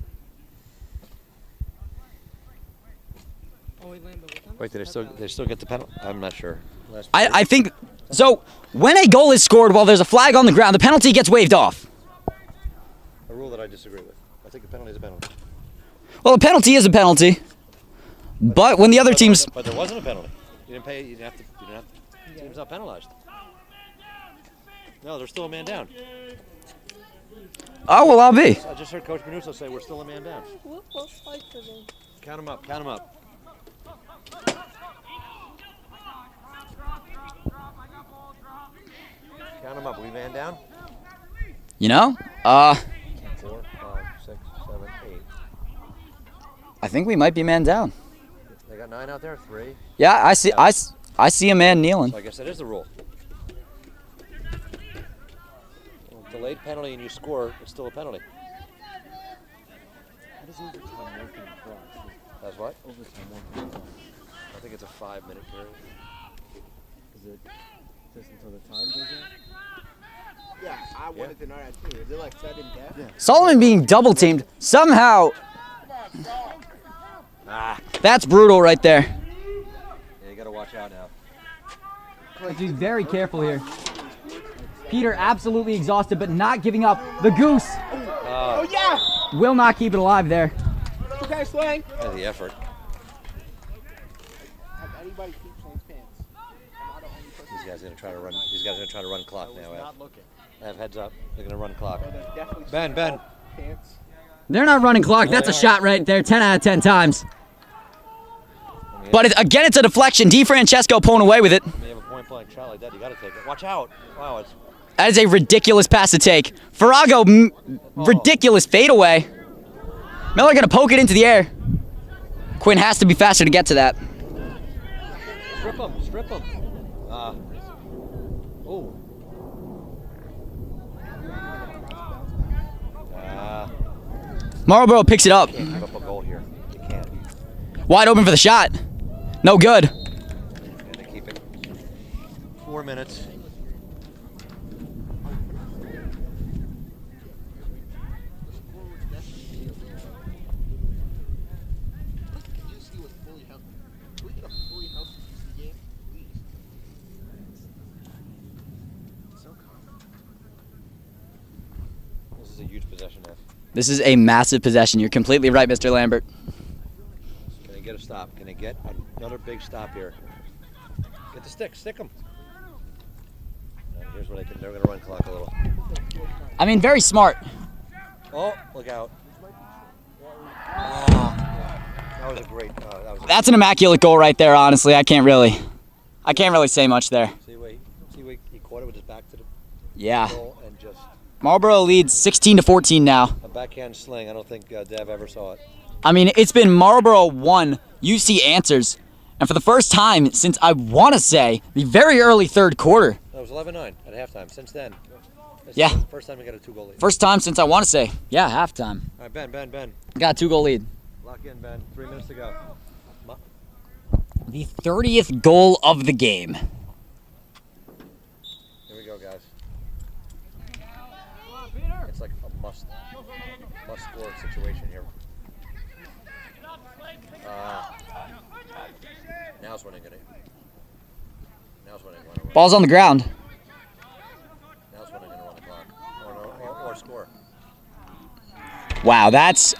Wait, did they still get the penalty? I'm not sure. I think so. When a goal is scored while there's a flag on the ground, the penalty gets waved off. A rule that I disagree with. I think the penalty is a penalty. Well, a penalty is a penalty. But when the other teams... But there wasn't a penalty. You didn't pay. You didn't have to. The team's not penalized. No, there's still a man down. Oh, well, I'll be. I just heard Coach Benuso say we're still a man down. We'll fight for them. Count him up. Count him up. Count him up. Are we man down? You know? 4, 5, 6, 7, 8. I think we might be man down. They got 9 out there. 3. Yeah, I see a man kneeling. So I guess that is the rule. Well, delayed penalty and you score, it's still a penalty. How does overtime work in lacrosse? That's what? Overtime work in lacrosse? I think it's a 5-minute period. Is it just until the time goes out? Yeah, I wanted to know that too. Is it like sudden death? Yeah. Solomon being double teamed. Somehow. That's brutal right there. Yeah, you got to watch out now. Have to be very careful here. Peter absolutely exhausted, but not giving up. The Goose Oh yeah! will not keep it alive there. Okay, swing. Yeah, the effort. Have anybody keep Swain's pants? Am I the only person? These guys are gonna try to run. These guys are gonna try to run clock now. Not looking. Have heads up. They're gonna run clock. There's definitely Ben. pants. They're not running clock. That's a shot right there. 10 out of 10 times. But again, it's a deflection. DiFrancesco pulling away with it. When you have a point blank shot like that, you got to take it. Watch out! Wow, it's That is a ridiculous pass to take. Farrago, ridiculous fadeaway. Miller gonna poke it into the air. Quinn has to be faster to get to that. strip him. Strip him. Oh. Marlboro picks it up. Can't give up a goal here. You can't. Wide open for the shot. No good. And they keep it. 4 minutes. This is a huge possession now. This is a massive possession. You're completely right, Mr. Lambert. Can they get a stop? Can they get another big stop here? Get the stick. Stick them. Here's what I can. They're going to run clock a little. I mean, very smart. Oh, look out. Oh, that was a great. That's an immaculate goal right there, honestly. I can't really say much there. See where he caught it with his back to the Yeah. goal and just Marlboro leads 16-14 now. a backhand sling. I don't think Dev ever saw it. I mean, it's been Marlboro 1, UC answers. And for the first time since, I want to say, the very early third quarter. No, it was 11-9 at halftime. Since then, it's Yeah. the first time we got a 2-goal lead. First time since I want to say, halftime. All right, Ben. Got a 2-goal lead. Lock in, Ben. 3 minutes to go. the 30th goal of the game. Here we go, guys. It's like a must-score situation here. Now's when I'm gonna. Now's when I'm gonna. Ball's on the ground. Now's when I'm gonna run the clock or score. Wow, that's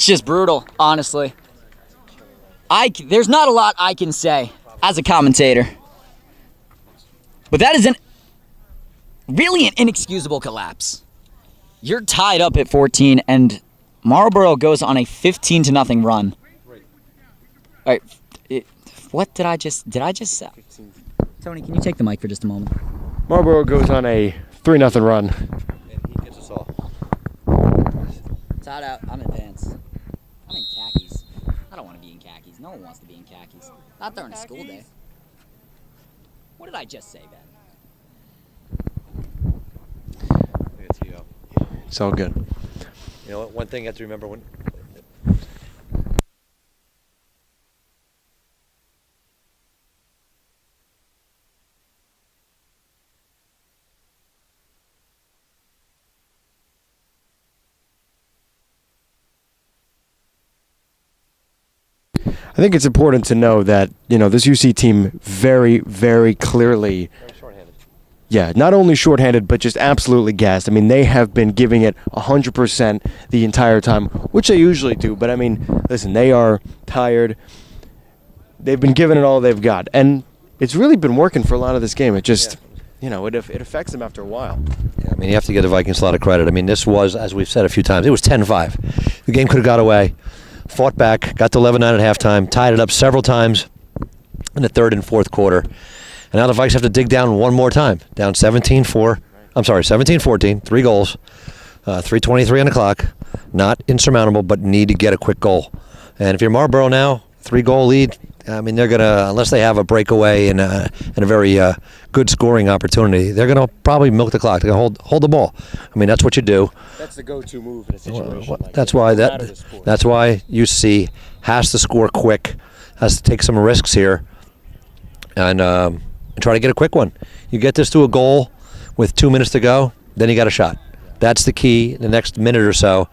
just brutal, honestly. There's not a lot I can say as a commentator. But that is really an inexcusable collapse. You're tied up at 14 and Marlboro goes on a 15-0 run. All right. What did I just say? Tony, can you take the mic for just a moment? Marlboro goes on a 3-0 run. And he gets us all. Shout out. I'm in pants. I'm in khakis. I don't want to be in khakis. No one wants to be in khakis. Not during a school day. What did I just say, Ben? Look at you. It's all good. You know what? One thing you have to remember when. I think it's important to know that, this UC team very, very clearly, Very short-handed. yeah, not only shorthanded, but just absolutely gassed. I mean, they have been giving it 100% the entire time, which they usually do. But, I mean, listen, they are tired. They've been giving it all they've got. And it's really been working for a lot of this game. It just, it affects them after a while. Yeah, I mean, you have to give the Vikings a lot of credit. I mean, this was, as we've said a few times, it was 10-5. The game could have got away. Fought back, got to 11-9 at halftime, tied it up several times in the third and fourth quarter. And now the Vikes have to dig down one more time. Down 17-14, 3 goals, 3:23 on the clock. Not insurmountable, but need to get a quick goal. And if you're Marlboro now, 3-goal lead, I mean, they're going to, unless they have a breakaway and a very good scoring opportunity, they're going to probably milk the clock. They're going to hold the ball. I mean, that's what you do. That's the go-to move in a situation like That's this. That's why UC has to score quick, has to take some risks here, and try to get a quick one. You get this to a goal with 2 minutes to go, then you got a shot. That's the key. The next minute or so,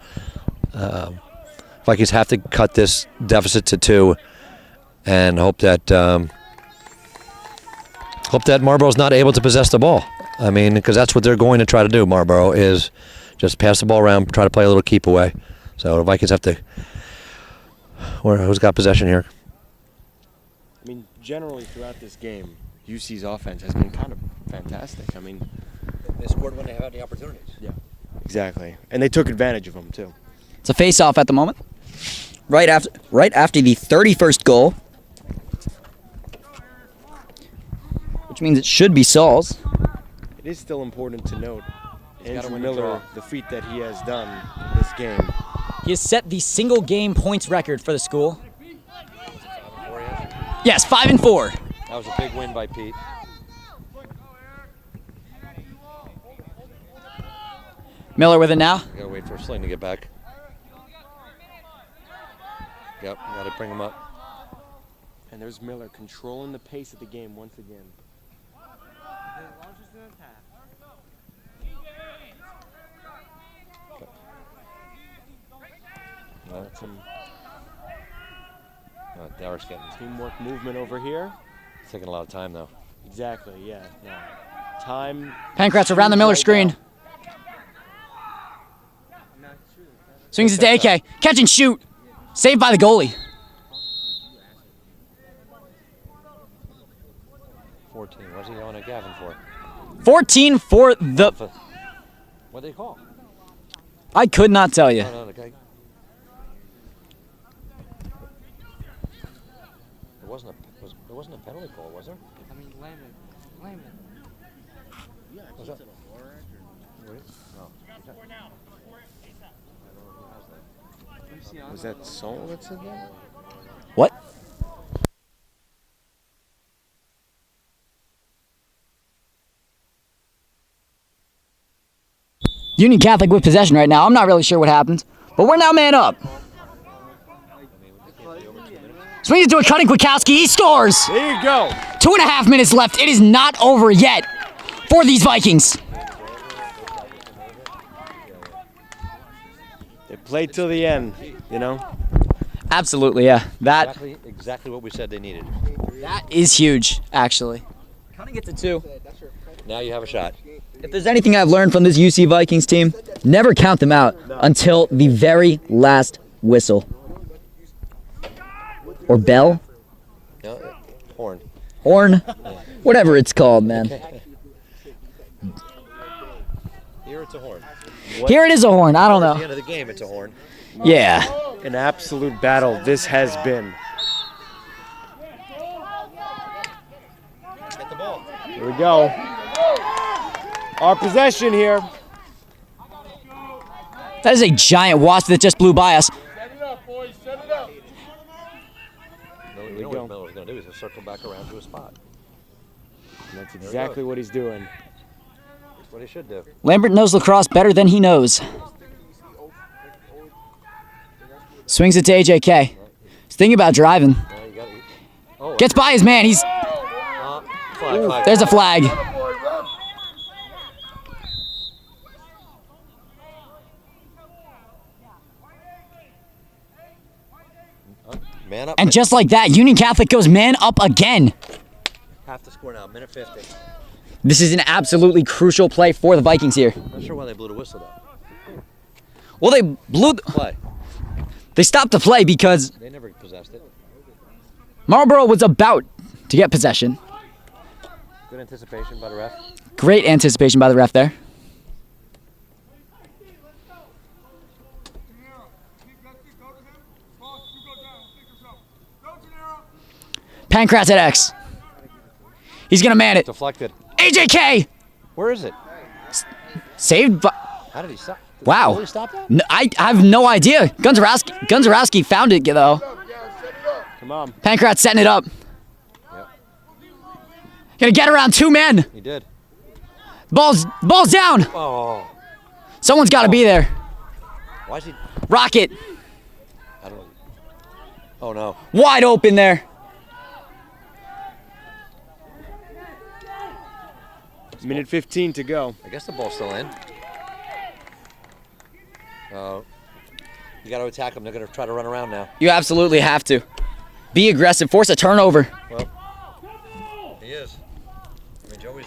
Vikings have to cut this deficit to 2, and hope that Marlboro's not able to possess the ball. I mean, because that's what they're going to try to do. Marlboro is just pass the ball around, try to play a little keep away. So the Vikings have to. Who's got possession here? I mean, generally throughout this game, UC's offense has been kind of fantastic. I mean, They scored when they had the opportunities. yeah, exactly, and they took advantage of them too. It's a face-off at the moment. Right after the 31st goal. Which means it should be Saul's. It is still important to note gotta Andrew win the Miller, draw. the feat that he has done in this game. He has set the single game points record for the school. Yes, 5-4. That was a big win by Pete. Miller with it now. We gotta wait for Sling to get back. Yep, gotta bring him up. And there's Miller controlling the pace of the game once again. That's him. Derek's getting Teamwork movement over here. it's taking a lot of time though. Exactly, yeah. Now, time. Pancratz around the Miller right screen. Swings it to AK. Catch and shoot. Saved by the goalie. 14. What's he going at Gavin for? 14 for the... What do they call? I could not tell you. No, the guy. There wasn't a penalty call, was there? I mean, Layman. Was that? No. Was that Saul that said that? What? Union Catholic with possession right now. I'm not really sure what happened, but we're now man up. Swings it to a cutting Kwiatkowski. He scores. There you go. 2.5 minutes left. It is not over yet for these Vikings. They played till the end, you know? Absolutely, yeah. That Exactly what we said they needed. is huge, actually. Cutting it to 2. Now you have a shot. If there's anything I've learned from this UC Vikings team, never count them out until the very last whistle. Or bell, No, horn. horn, whatever it's called, man. Here it's a horn. Here it is a horn. I don't At the know. end of the game, it's a horn. Yeah. An absolute battle this has been. Get the ball. Here we go. Our possession here. That is a giant wasp that just blew by us. You know what Miller's going to do? He's going to circle back around to a spot. And that's exactly what he's doing. That's what he should do. Lambert knows lacrosse better than he knows. Swings it to AJK. He's thinking about driving. You got oh, Gets by his man. He's flag. There's a flag. Man up. And just like that, Union Catholic goes man up again. Have to score now. Minute 50. This is an absolutely crucial play for the Vikings here. Not sure why they blew the whistle though. Well, they blew. Play. They stopped the play because They never possessed it. Marlboro was about to get possession. Good anticipation by the ref. Great anticipation by the ref there. Pancratz at X. He's gonna man it. Deflected. AJK Where is it? saved. How did he stop? Did Wow. the goalie stop that? I have no idea. Gunzarowski found it though. Come on. Pancratz setting it up. Yep. Gonna get around 2 men. He did. Ball's down. Oh. Someone's got to be there. Why is he? Rocket I don't know. Oh no. wide open there. Minute 15 to go. I guess the ball's still in. You got to attack them. They're going to try to run around now. You absolutely have to. Be aggressive. Force a turnover. Well, he is. I mean,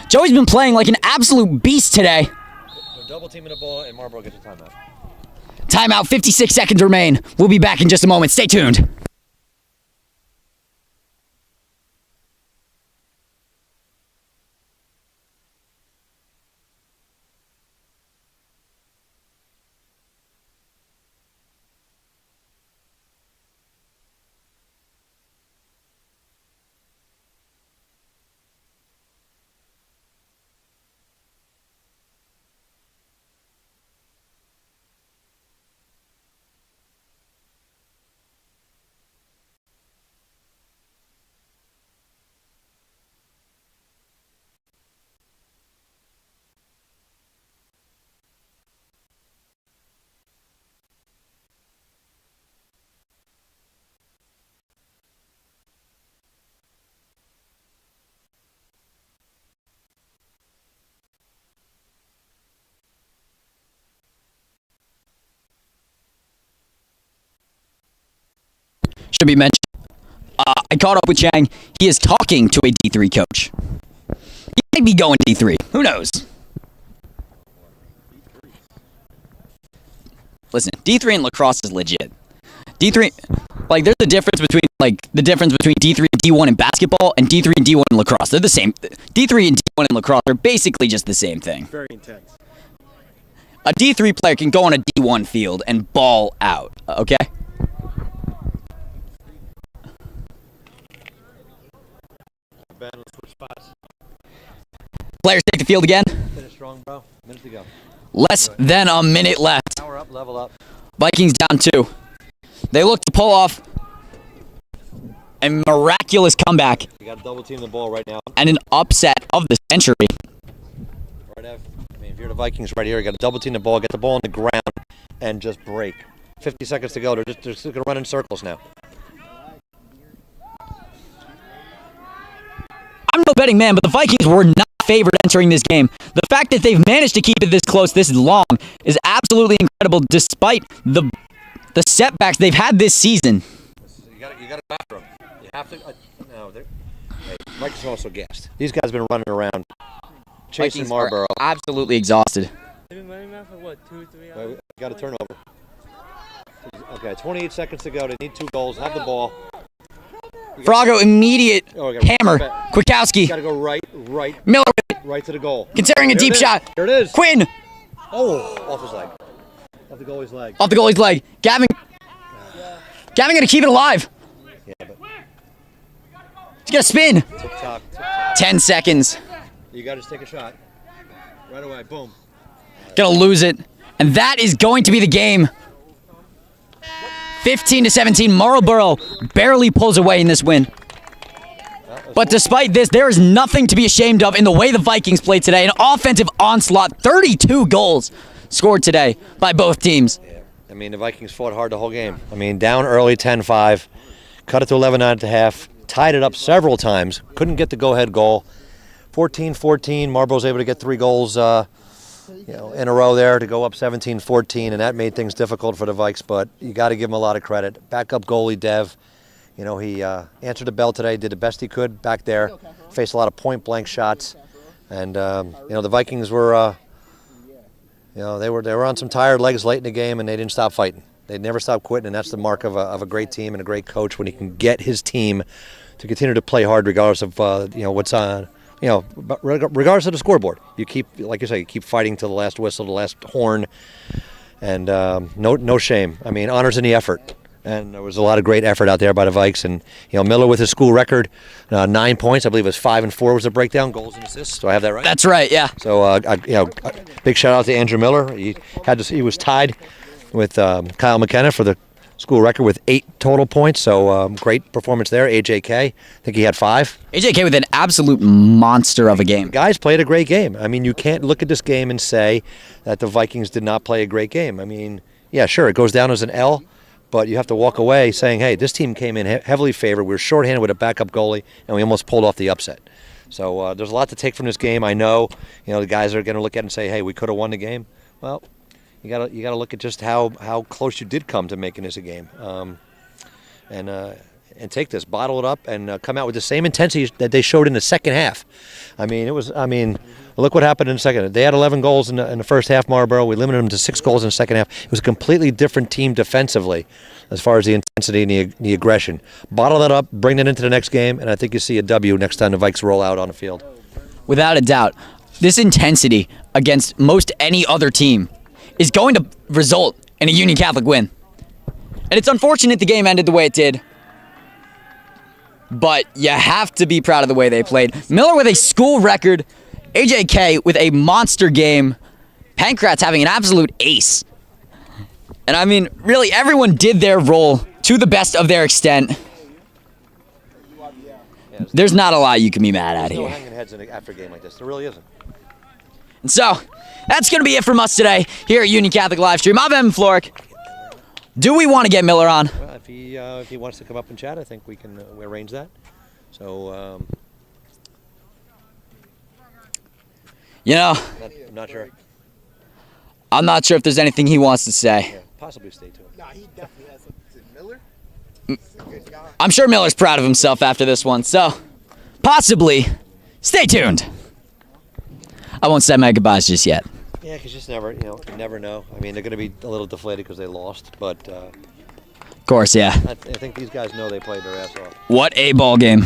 Joey's been playing like an absolute beast today. they're double teaming the ball, and Marlboro gets a timeout. Timeout, 56 seconds remain. We'll be back in just a moment. Stay tuned. Should be mentioned. I caught up with Chang. He is talking to a D3 coach. He might be going D3. Who knows? Listen, D3 in lacrosse is legit. D3, like, there's a difference between, like, the difference between D3 and D1 in basketball and D3 and D1 in lacrosse. They're the same. D3 and D1 in lacrosse are basically just the same thing. Very intense. A D3 player can go on a D1 field and ball out, okay? Players take the field again. Finish strong, bro. Minute to go. Less than a minute left. Power up, level up. Vikings down 2. They look to pull off a miraculous comeback You got to double team the ball right now. and an upset of the century. Right, Ev? I mean, if you're the Vikings right here, you got to double team the ball, get the ball on the ground, and just break. 50 seconds to go. They're just going to run in circles now. betting man, but the Vikings were not favored entering this game. The fact that they've managed to keep it this close, this long, is absolutely incredible despite the setbacks they've had this season. You got to batter them. You have to. No, Mike's also gassed. These guys have been running around chasing Vikings Marlboro. are absolutely exhausted. They've been running around for what, 2-3 hours? Wait, we got a turnover. Okay, 28 seconds to go. They need 2 goals. Have the ball. Frago, immediate hammer. Got Kwiatkowski. to go right Miller with it. right to the goal. Considering a There deep it is. shot. There it is. Quinn Oh, off his leg. Off the goalie's leg. off the goalie's leg. Gavin going to keep it alive. Yeah, but He's going to spin. tick-tock. 10 seconds. You got to just take a shot. Right away. Boom. Going to lose it. And that is going to be the game. 15-17. Marlboro barely pulls away in this win. But despite this, there is nothing to be ashamed of in the way the Vikings played today. An offensive onslaught. 32 goals scored today by both teams. Yeah. I mean, the Vikings fought hard the whole game. I mean, down early 10-5, cut it to 11-9 at the half, tied it up several times, couldn't get the go-ahead goal. 14-14, Marlboro's able to get 3 goals in a row there to go up 17-14, and that made things difficult for the Vikes, but you got to give him a lot of credit. Backup goalie Dev, he answered the bell today, did the best he could back there, faced a lot of point-blank shots, and the Vikings were they were on some tired legs late in the game, and they didn't stop fighting. They never stopped quitting, and that's the mark of a great team and a great coach when he can get his team to continue to play hard regardless of what's on. Regardless of the scoreboard, you keep, like you say, you keep fighting to the last whistle, the last horn, and no shame. I mean, honors in the effort. And there was a lot of great effort out there by the Vikes. And Miller with his school record, 9 points. I believe it was 5 and 4 was the breakdown, goals and assists. Do I have that right? That's right, yeah. So, big shout out to Andrew Miller. He was tied with Kyle McKenna for the school record with 8 total points. So great performance there. AJK, I think he had 5. AJK with an absolute monster of a game. Guys played a great game. I mean, you can't look at this game and say that the Vikings did not play a great game. I mean, yeah, sure, it goes down as an L. But you have to walk away saying, hey, this team came in heavily favored. We were shorthanded with a backup goalie, and we almost pulled off the upset. So there's a lot to take from this game. I know, the guys are going to look at it and say, hey, we could have won the game. Well, you got to look at just how close you did come to making this a game, and take this, bottle it up, and come out with the same intensity that they showed in the second half. Look what happened in the second. They had 11 goals in the first half, Marlboro. We limited them to 6 goals in the second half. It was a completely different team defensively as far as the intensity and the aggression. Bottle that up, bring that into the next game, and I think you see a W next time the Vikes roll out on the field. Without a doubt, this intensity against most any other team is going to result in a Union Catholic win. And it's unfortunate the game ended the way it did, but you have to be proud of the way they played. Miller with a school record, AJK with a monster game, Pankratz having an absolute ace. And I mean, really, everyone did their role to the best of their extent. There's not a lot you can be mad at There's no here. hanging heads after a game like this. There really isn't. And so, that's going to be it from us today here at Union Catholic Livestream. I'm Evan Florick. Do we want to get Miller on? Well, if he wants to come up and chat, I think we can arrange that. So, I'm not sure. I'm not sure if there's anything he wants to say. Yeah, possibly stay tuned. Nah, he definitely has something. Is it Miller? Good guy. I'm sure Miller's proud of himself after this one, so possibly stay tuned. I won't say my goodbyes just yet. Yeah, because you never know. I mean, they're going to be a little deflated because they lost, but Of course, yeah. I think these guys know they played their ass off. What a ball game.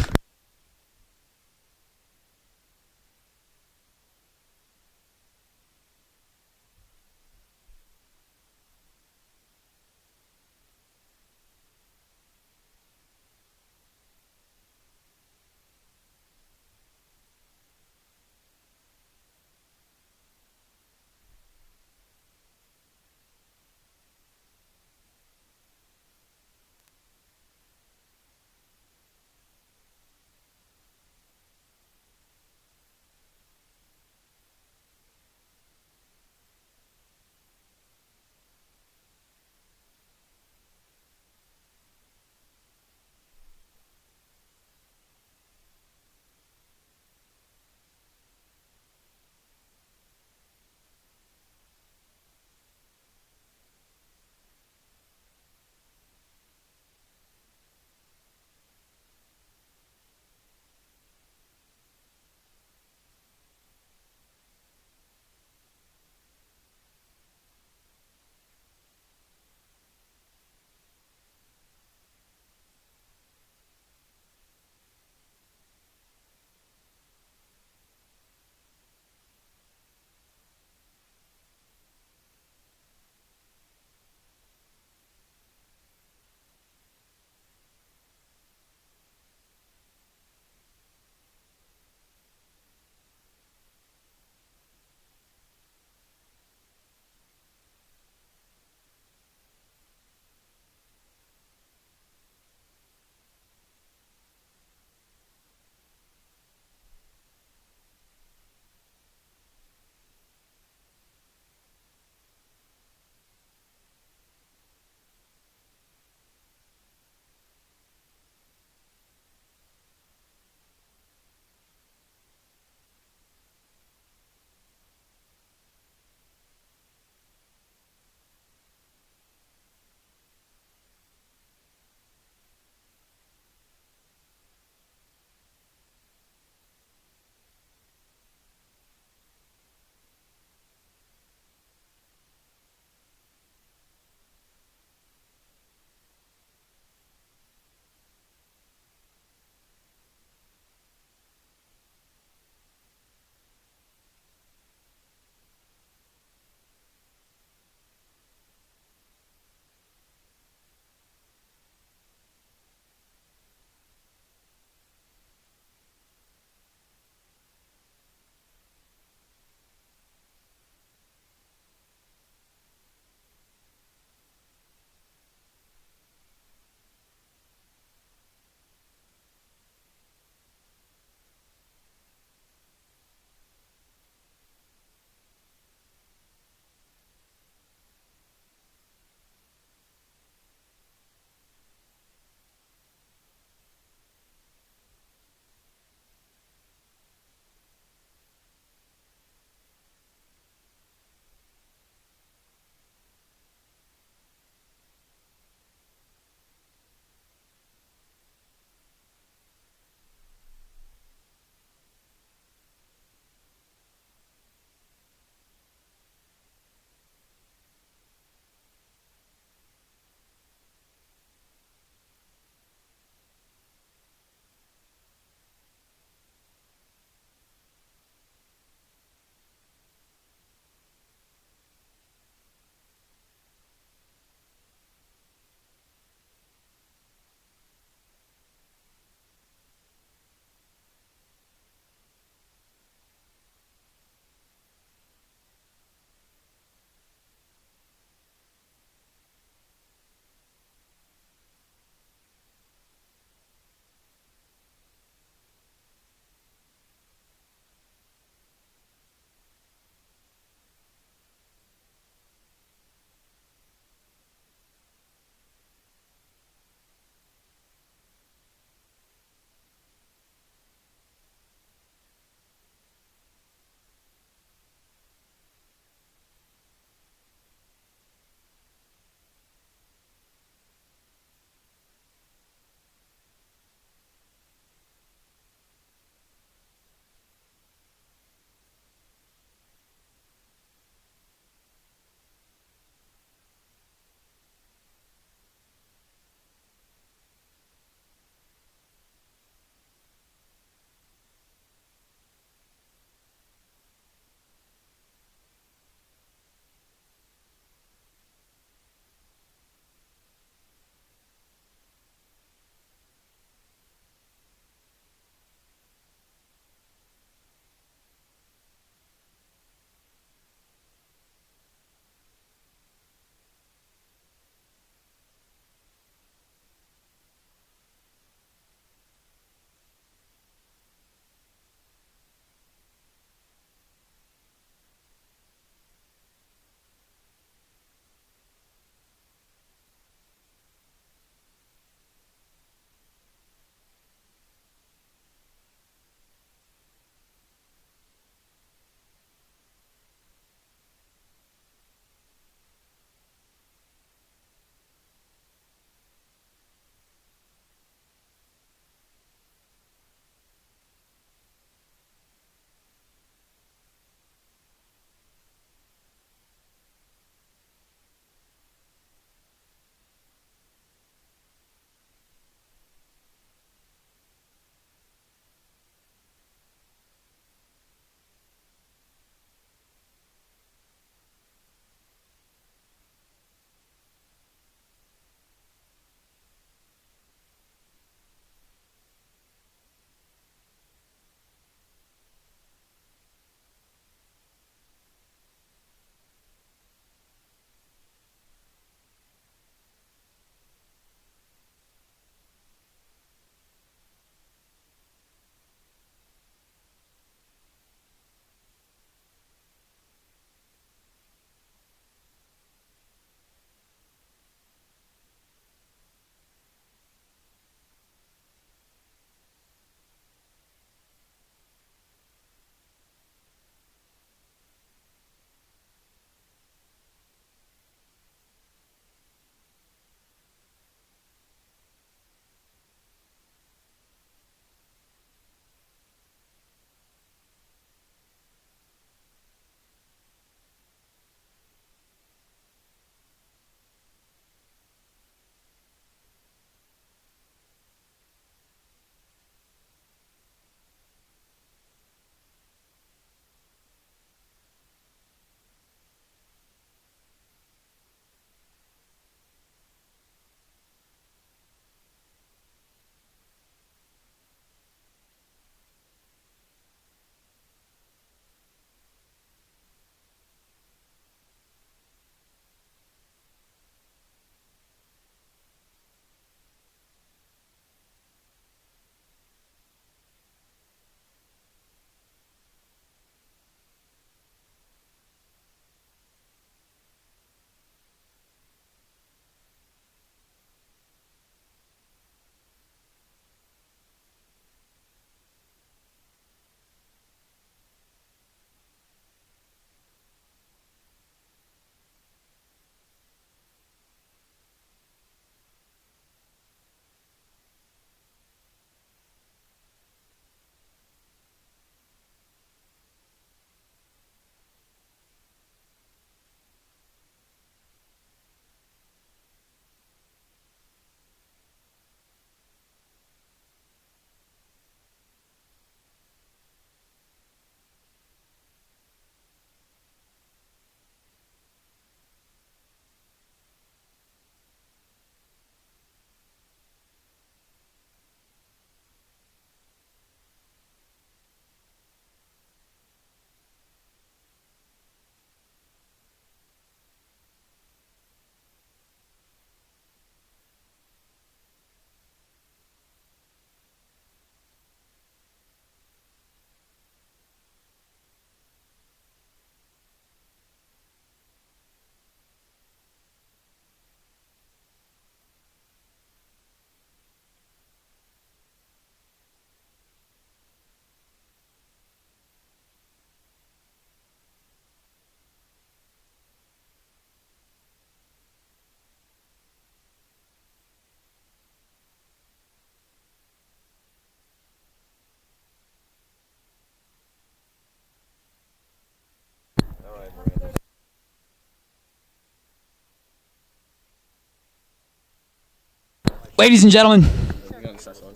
Ladies and gentlemen,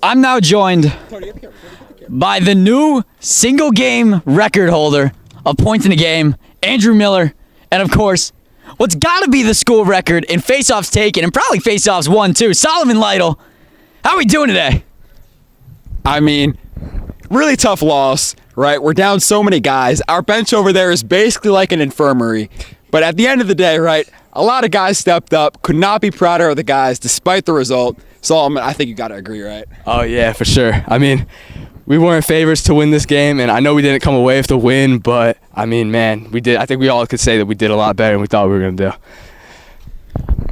I'm now joined by the new single game record holder of points in a game, Andrew Miller, and of course, what's got to be the school record in faceoffs taken and probably faceoffs won too, Solomon Lytle. How are we doing today? I mean, really tough loss, right? We're down so many guys. Our bench over there is basically like an infirmary. But at the end of the day, right, a lot of guys stepped up. Could not be prouder of the guys despite the result. Solomon, I think you got to agree, right? Oh, yeah, for sure. I mean, we weren't favorites to win this game, and I know we didn't come away with the win, but, I mean, man, we did. I think we all could say that we did a lot better than we thought we were going to do.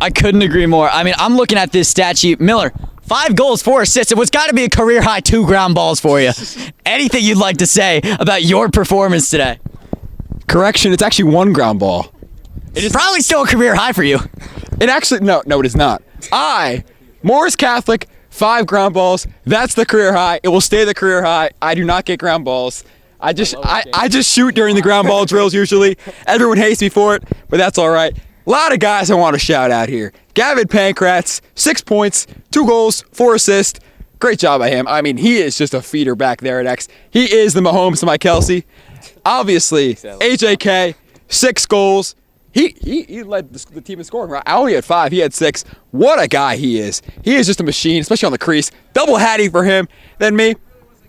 I couldn't agree more. I mean, I'm looking at this stat sheet. Miller, 5 goals, 4 assists. It was got to be a career-high 2 ground balls for you. Anything you'd like to say about your performance today? Correction, it's actually 1 ground ball. It is probably still a career high for you. It actually, no, it is not. Morris Catholic, 5 ground balls. That's the career high. It will stay the career high. I do not get ground balls. I just shoot during the ground ball drills usually. Everyone hates me for it, but that's all right. A lot of guys I want to shout out here. Gavin Pankratz, 6 points, 2 goals, 4 assists. Great job by him. I mean, he is just a feeder back there at X. He is the Mahomes to my Kelsey. Obviously, AJK, 6 goals. He led the team in scoring, right? I only had 5. He had 6. What a guy he is. He is just a machine, especially on the crease. Double hattie for him. Then me.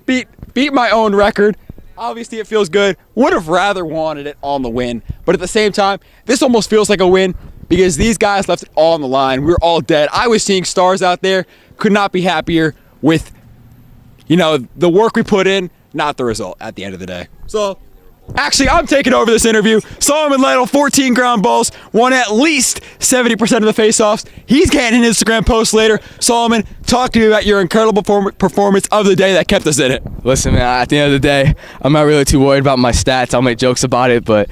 Beat my own record. Obviously, it feels good. Would have rather wanted it on the win. But at the same time, this almost feels like a win because these guys left it all on the line. We were all dead. I was seeing stars out there. Could not be happier with, the work we put in, not the result at the end of the day. So, actually, I'm taking over this interview. Solomon Lytle, 14 ground balls, won at least 70% of the faceoffs. He's getting an Instagram post later. Solomon, talk to me about your incredible performance of the day that kept us in it. Listen, man, at the end of the day, I'm not really too worried about my stats. I'll make jokes about it, but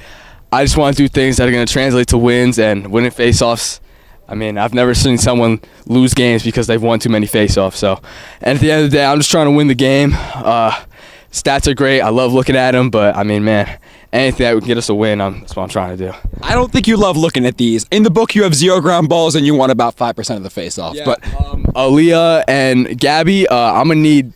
I just want to do things that are going to translate to wins and winning faceoffs. I mean, I've never seen someone lose games because they've won too many faceoffs. So, and at the end of the day, I'm just trying to win the game. Stats are great. I love looking at them, but I mean, man, anything that would get us a win, that's what I'm trying to do. I don't think you love looking at these. In the book, you have 0 ground balls and you won about 5% of the faceoffs. Yeah, but Aaliyah and Gabby, I'm gonna need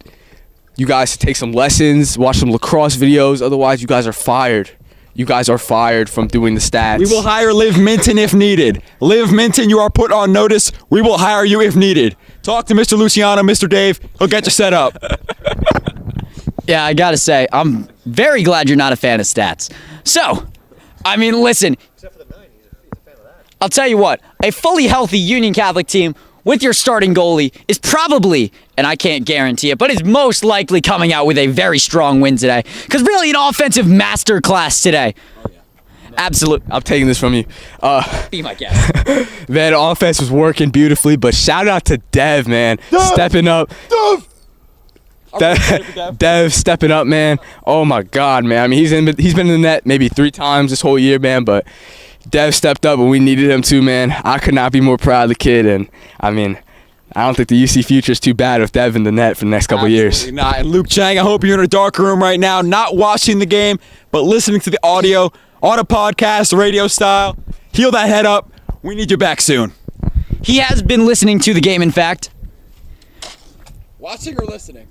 you guys to take some lessons, watch some lacrosse videos. Otherwise, you guys are fired. You guys are fired from doing the stats. we will hire Liv Minton if needed. Liv Minton, you are put on notice. We will hire you if needed. Talk to Mr. Luciano, Mr. Dave. He'll get you set up. Yeah, I gotta say, I'm very glad you're not a fan of stats. So, I mean, listen. Except for the 9, he's a fan of that. I'll tell you what, a fully healthy Union Catholic team with your starting goalie is probably, and I can't guarantee it, but is most likely coming out with a very strong win today. Because really an offensive masterclass today. Oh, yeah. Absolutely. I'm taking this from you. Be my guest. Man, offense was working beautifully, but shout out to Dev, man. Stepping up. Dev stepping up, man. Oh my God, man. I mean, he's been in the net maybe 3 times this whole year, man. But Dev stepped up, and we needed him too, man. I could not be more proud of the kid, and I mean, I don't think the UC future is too bad with Dev in the net for the next couple of years. Absolutely not. And Luke Chang, I hope you're in a dark room right now, not watching the game, but listening to the audio on a podcast, radio style. Heal that head up. We need you back soon. He has been listening to the game, in fact. Watching or listening?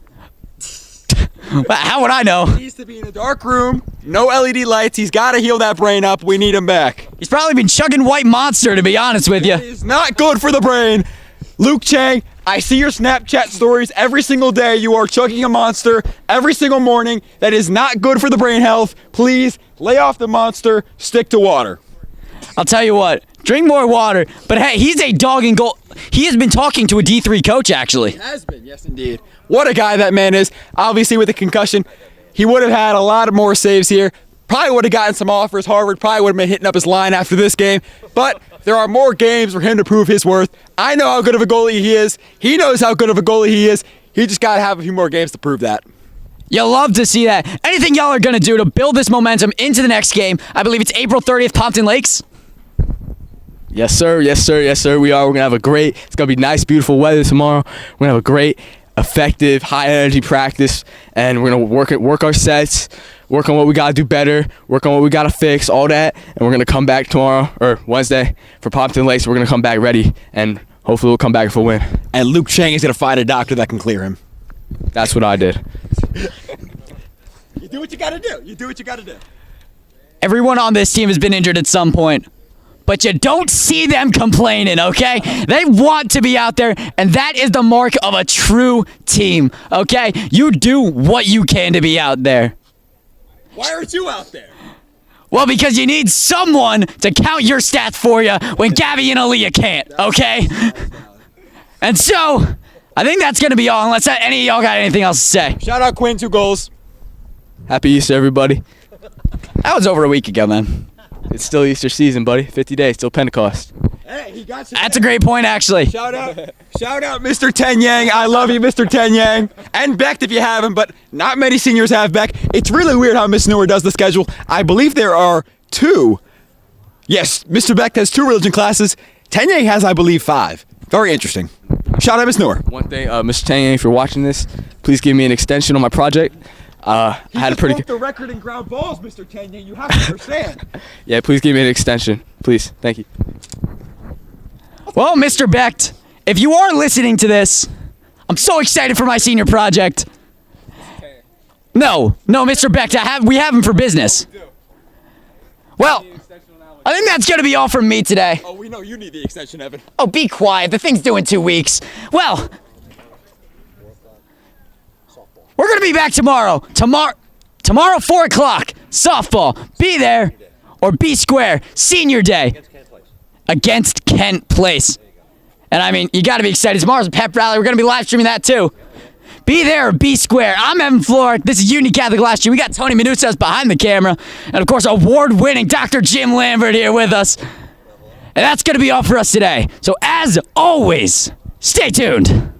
How would I know? He needs to be in a dark room, no LED lights. He's got to heal that brain up. We need him back. He's probably been chugging White Monster, to be honest with you. It's not good for the brain. Luke Chang, I see your Snapchat stories every single day. You are chugging a monster every single morning. That is not good for the brain health. Please lay off the monster. Stick to water. I'll tell you what, drink more water. But hey, he's a dog in goal. He has been talking to a D3 coach, actually. Has been, yes indeed. What a guy that man is. Obviously with the concussion, he would have had a lot more saves here. Probably would have gotten some offers. Harvard probably would have been hitting up his line after this game. But there are more games for him to prove his worth. I know how good of a goalie he is. He knows how good of a goalie he is. He just got to have a few more games to prove that. You'll love to see that. Anything y'all are going to do to build this momentum into the next game? I believe it's April 30th, Pompton Lakes. Yes, sir. Yes, sir. Yes, sir. We are. We're going to have it's going to be nice, beautiful weather tomorrow. We're going to have a great, effective, high-energy practice, and we're going to work our sets, work on what we got to do better, work on what we got to fix, all that, and we're going to come back tomorrow, or Wednesday, for Pompton Lakes. We're going to come back ready and hopefully we'll come back with a win. And Luke Chang is going to find a doctor that can clear him. That's what I did. You do what you got to do. You do what you got to do. Everyone on this team has been injured at some point, but you don't see them complaining, okay? They want to be out there, and that is the mark of a true team, okay? You do what you can to be out there. Why aren't you out there? Well, because you need someone to count your stats for you when Gabby and Aaliyah can't, okay? And so, I think that's going to be all, unless any of y'all got anything else to say. Shout out Quinn, 2 goals. Happy Easter, everybody. That was over a week ago, man. It's still Easter season, buddy. 50 days, still Pentecost. Hey, he got you. That's a great point, actually. Shout out, Mr. Ten Yang. I love you, Mr. Ten Yang. And Beck, if you have him, but not many seniors have Beck. It's really weird how Miss Noor does the schedule. I believe there are 2. Yes, Mr. Beck has 2 religion classes. Ten Yang has, I believe, 5. Very interesting. Shout out, Miss Noor. One thing, Mr. Tang, if you're watching this, please give me an extension on my project. I had a pretty good. the record in ground balls, Mr. Ten Yang. You have to understand. Yeah, please give me an extension, please. Thank you. Well, Mr. Becht, if you are listening to this, I'm so excited for my senior project. No, Mr. Becht, we have him for business. Well, I think that's going to be all from me today. Oh, we know you need the extension, Evan. Oh, be quiet. The thing's due in 2 weeks. Well, we're going to be back tomorrow. Tomorrow, 4 o'clock. Softball. Be there or be square. Senior day. Against Kent Place. And I mean, you got to be excited. Tomorrow's a pep rally. We're going to be live streaming that too. Be there or be square. I'm Evan Floor. This is Union Catholic Last Year. We got Tony Manuzas behind the camera. And of course, award-winning Dr. Jim Lambert here with us. And that's going to be all for us today. So as always, stay tuned.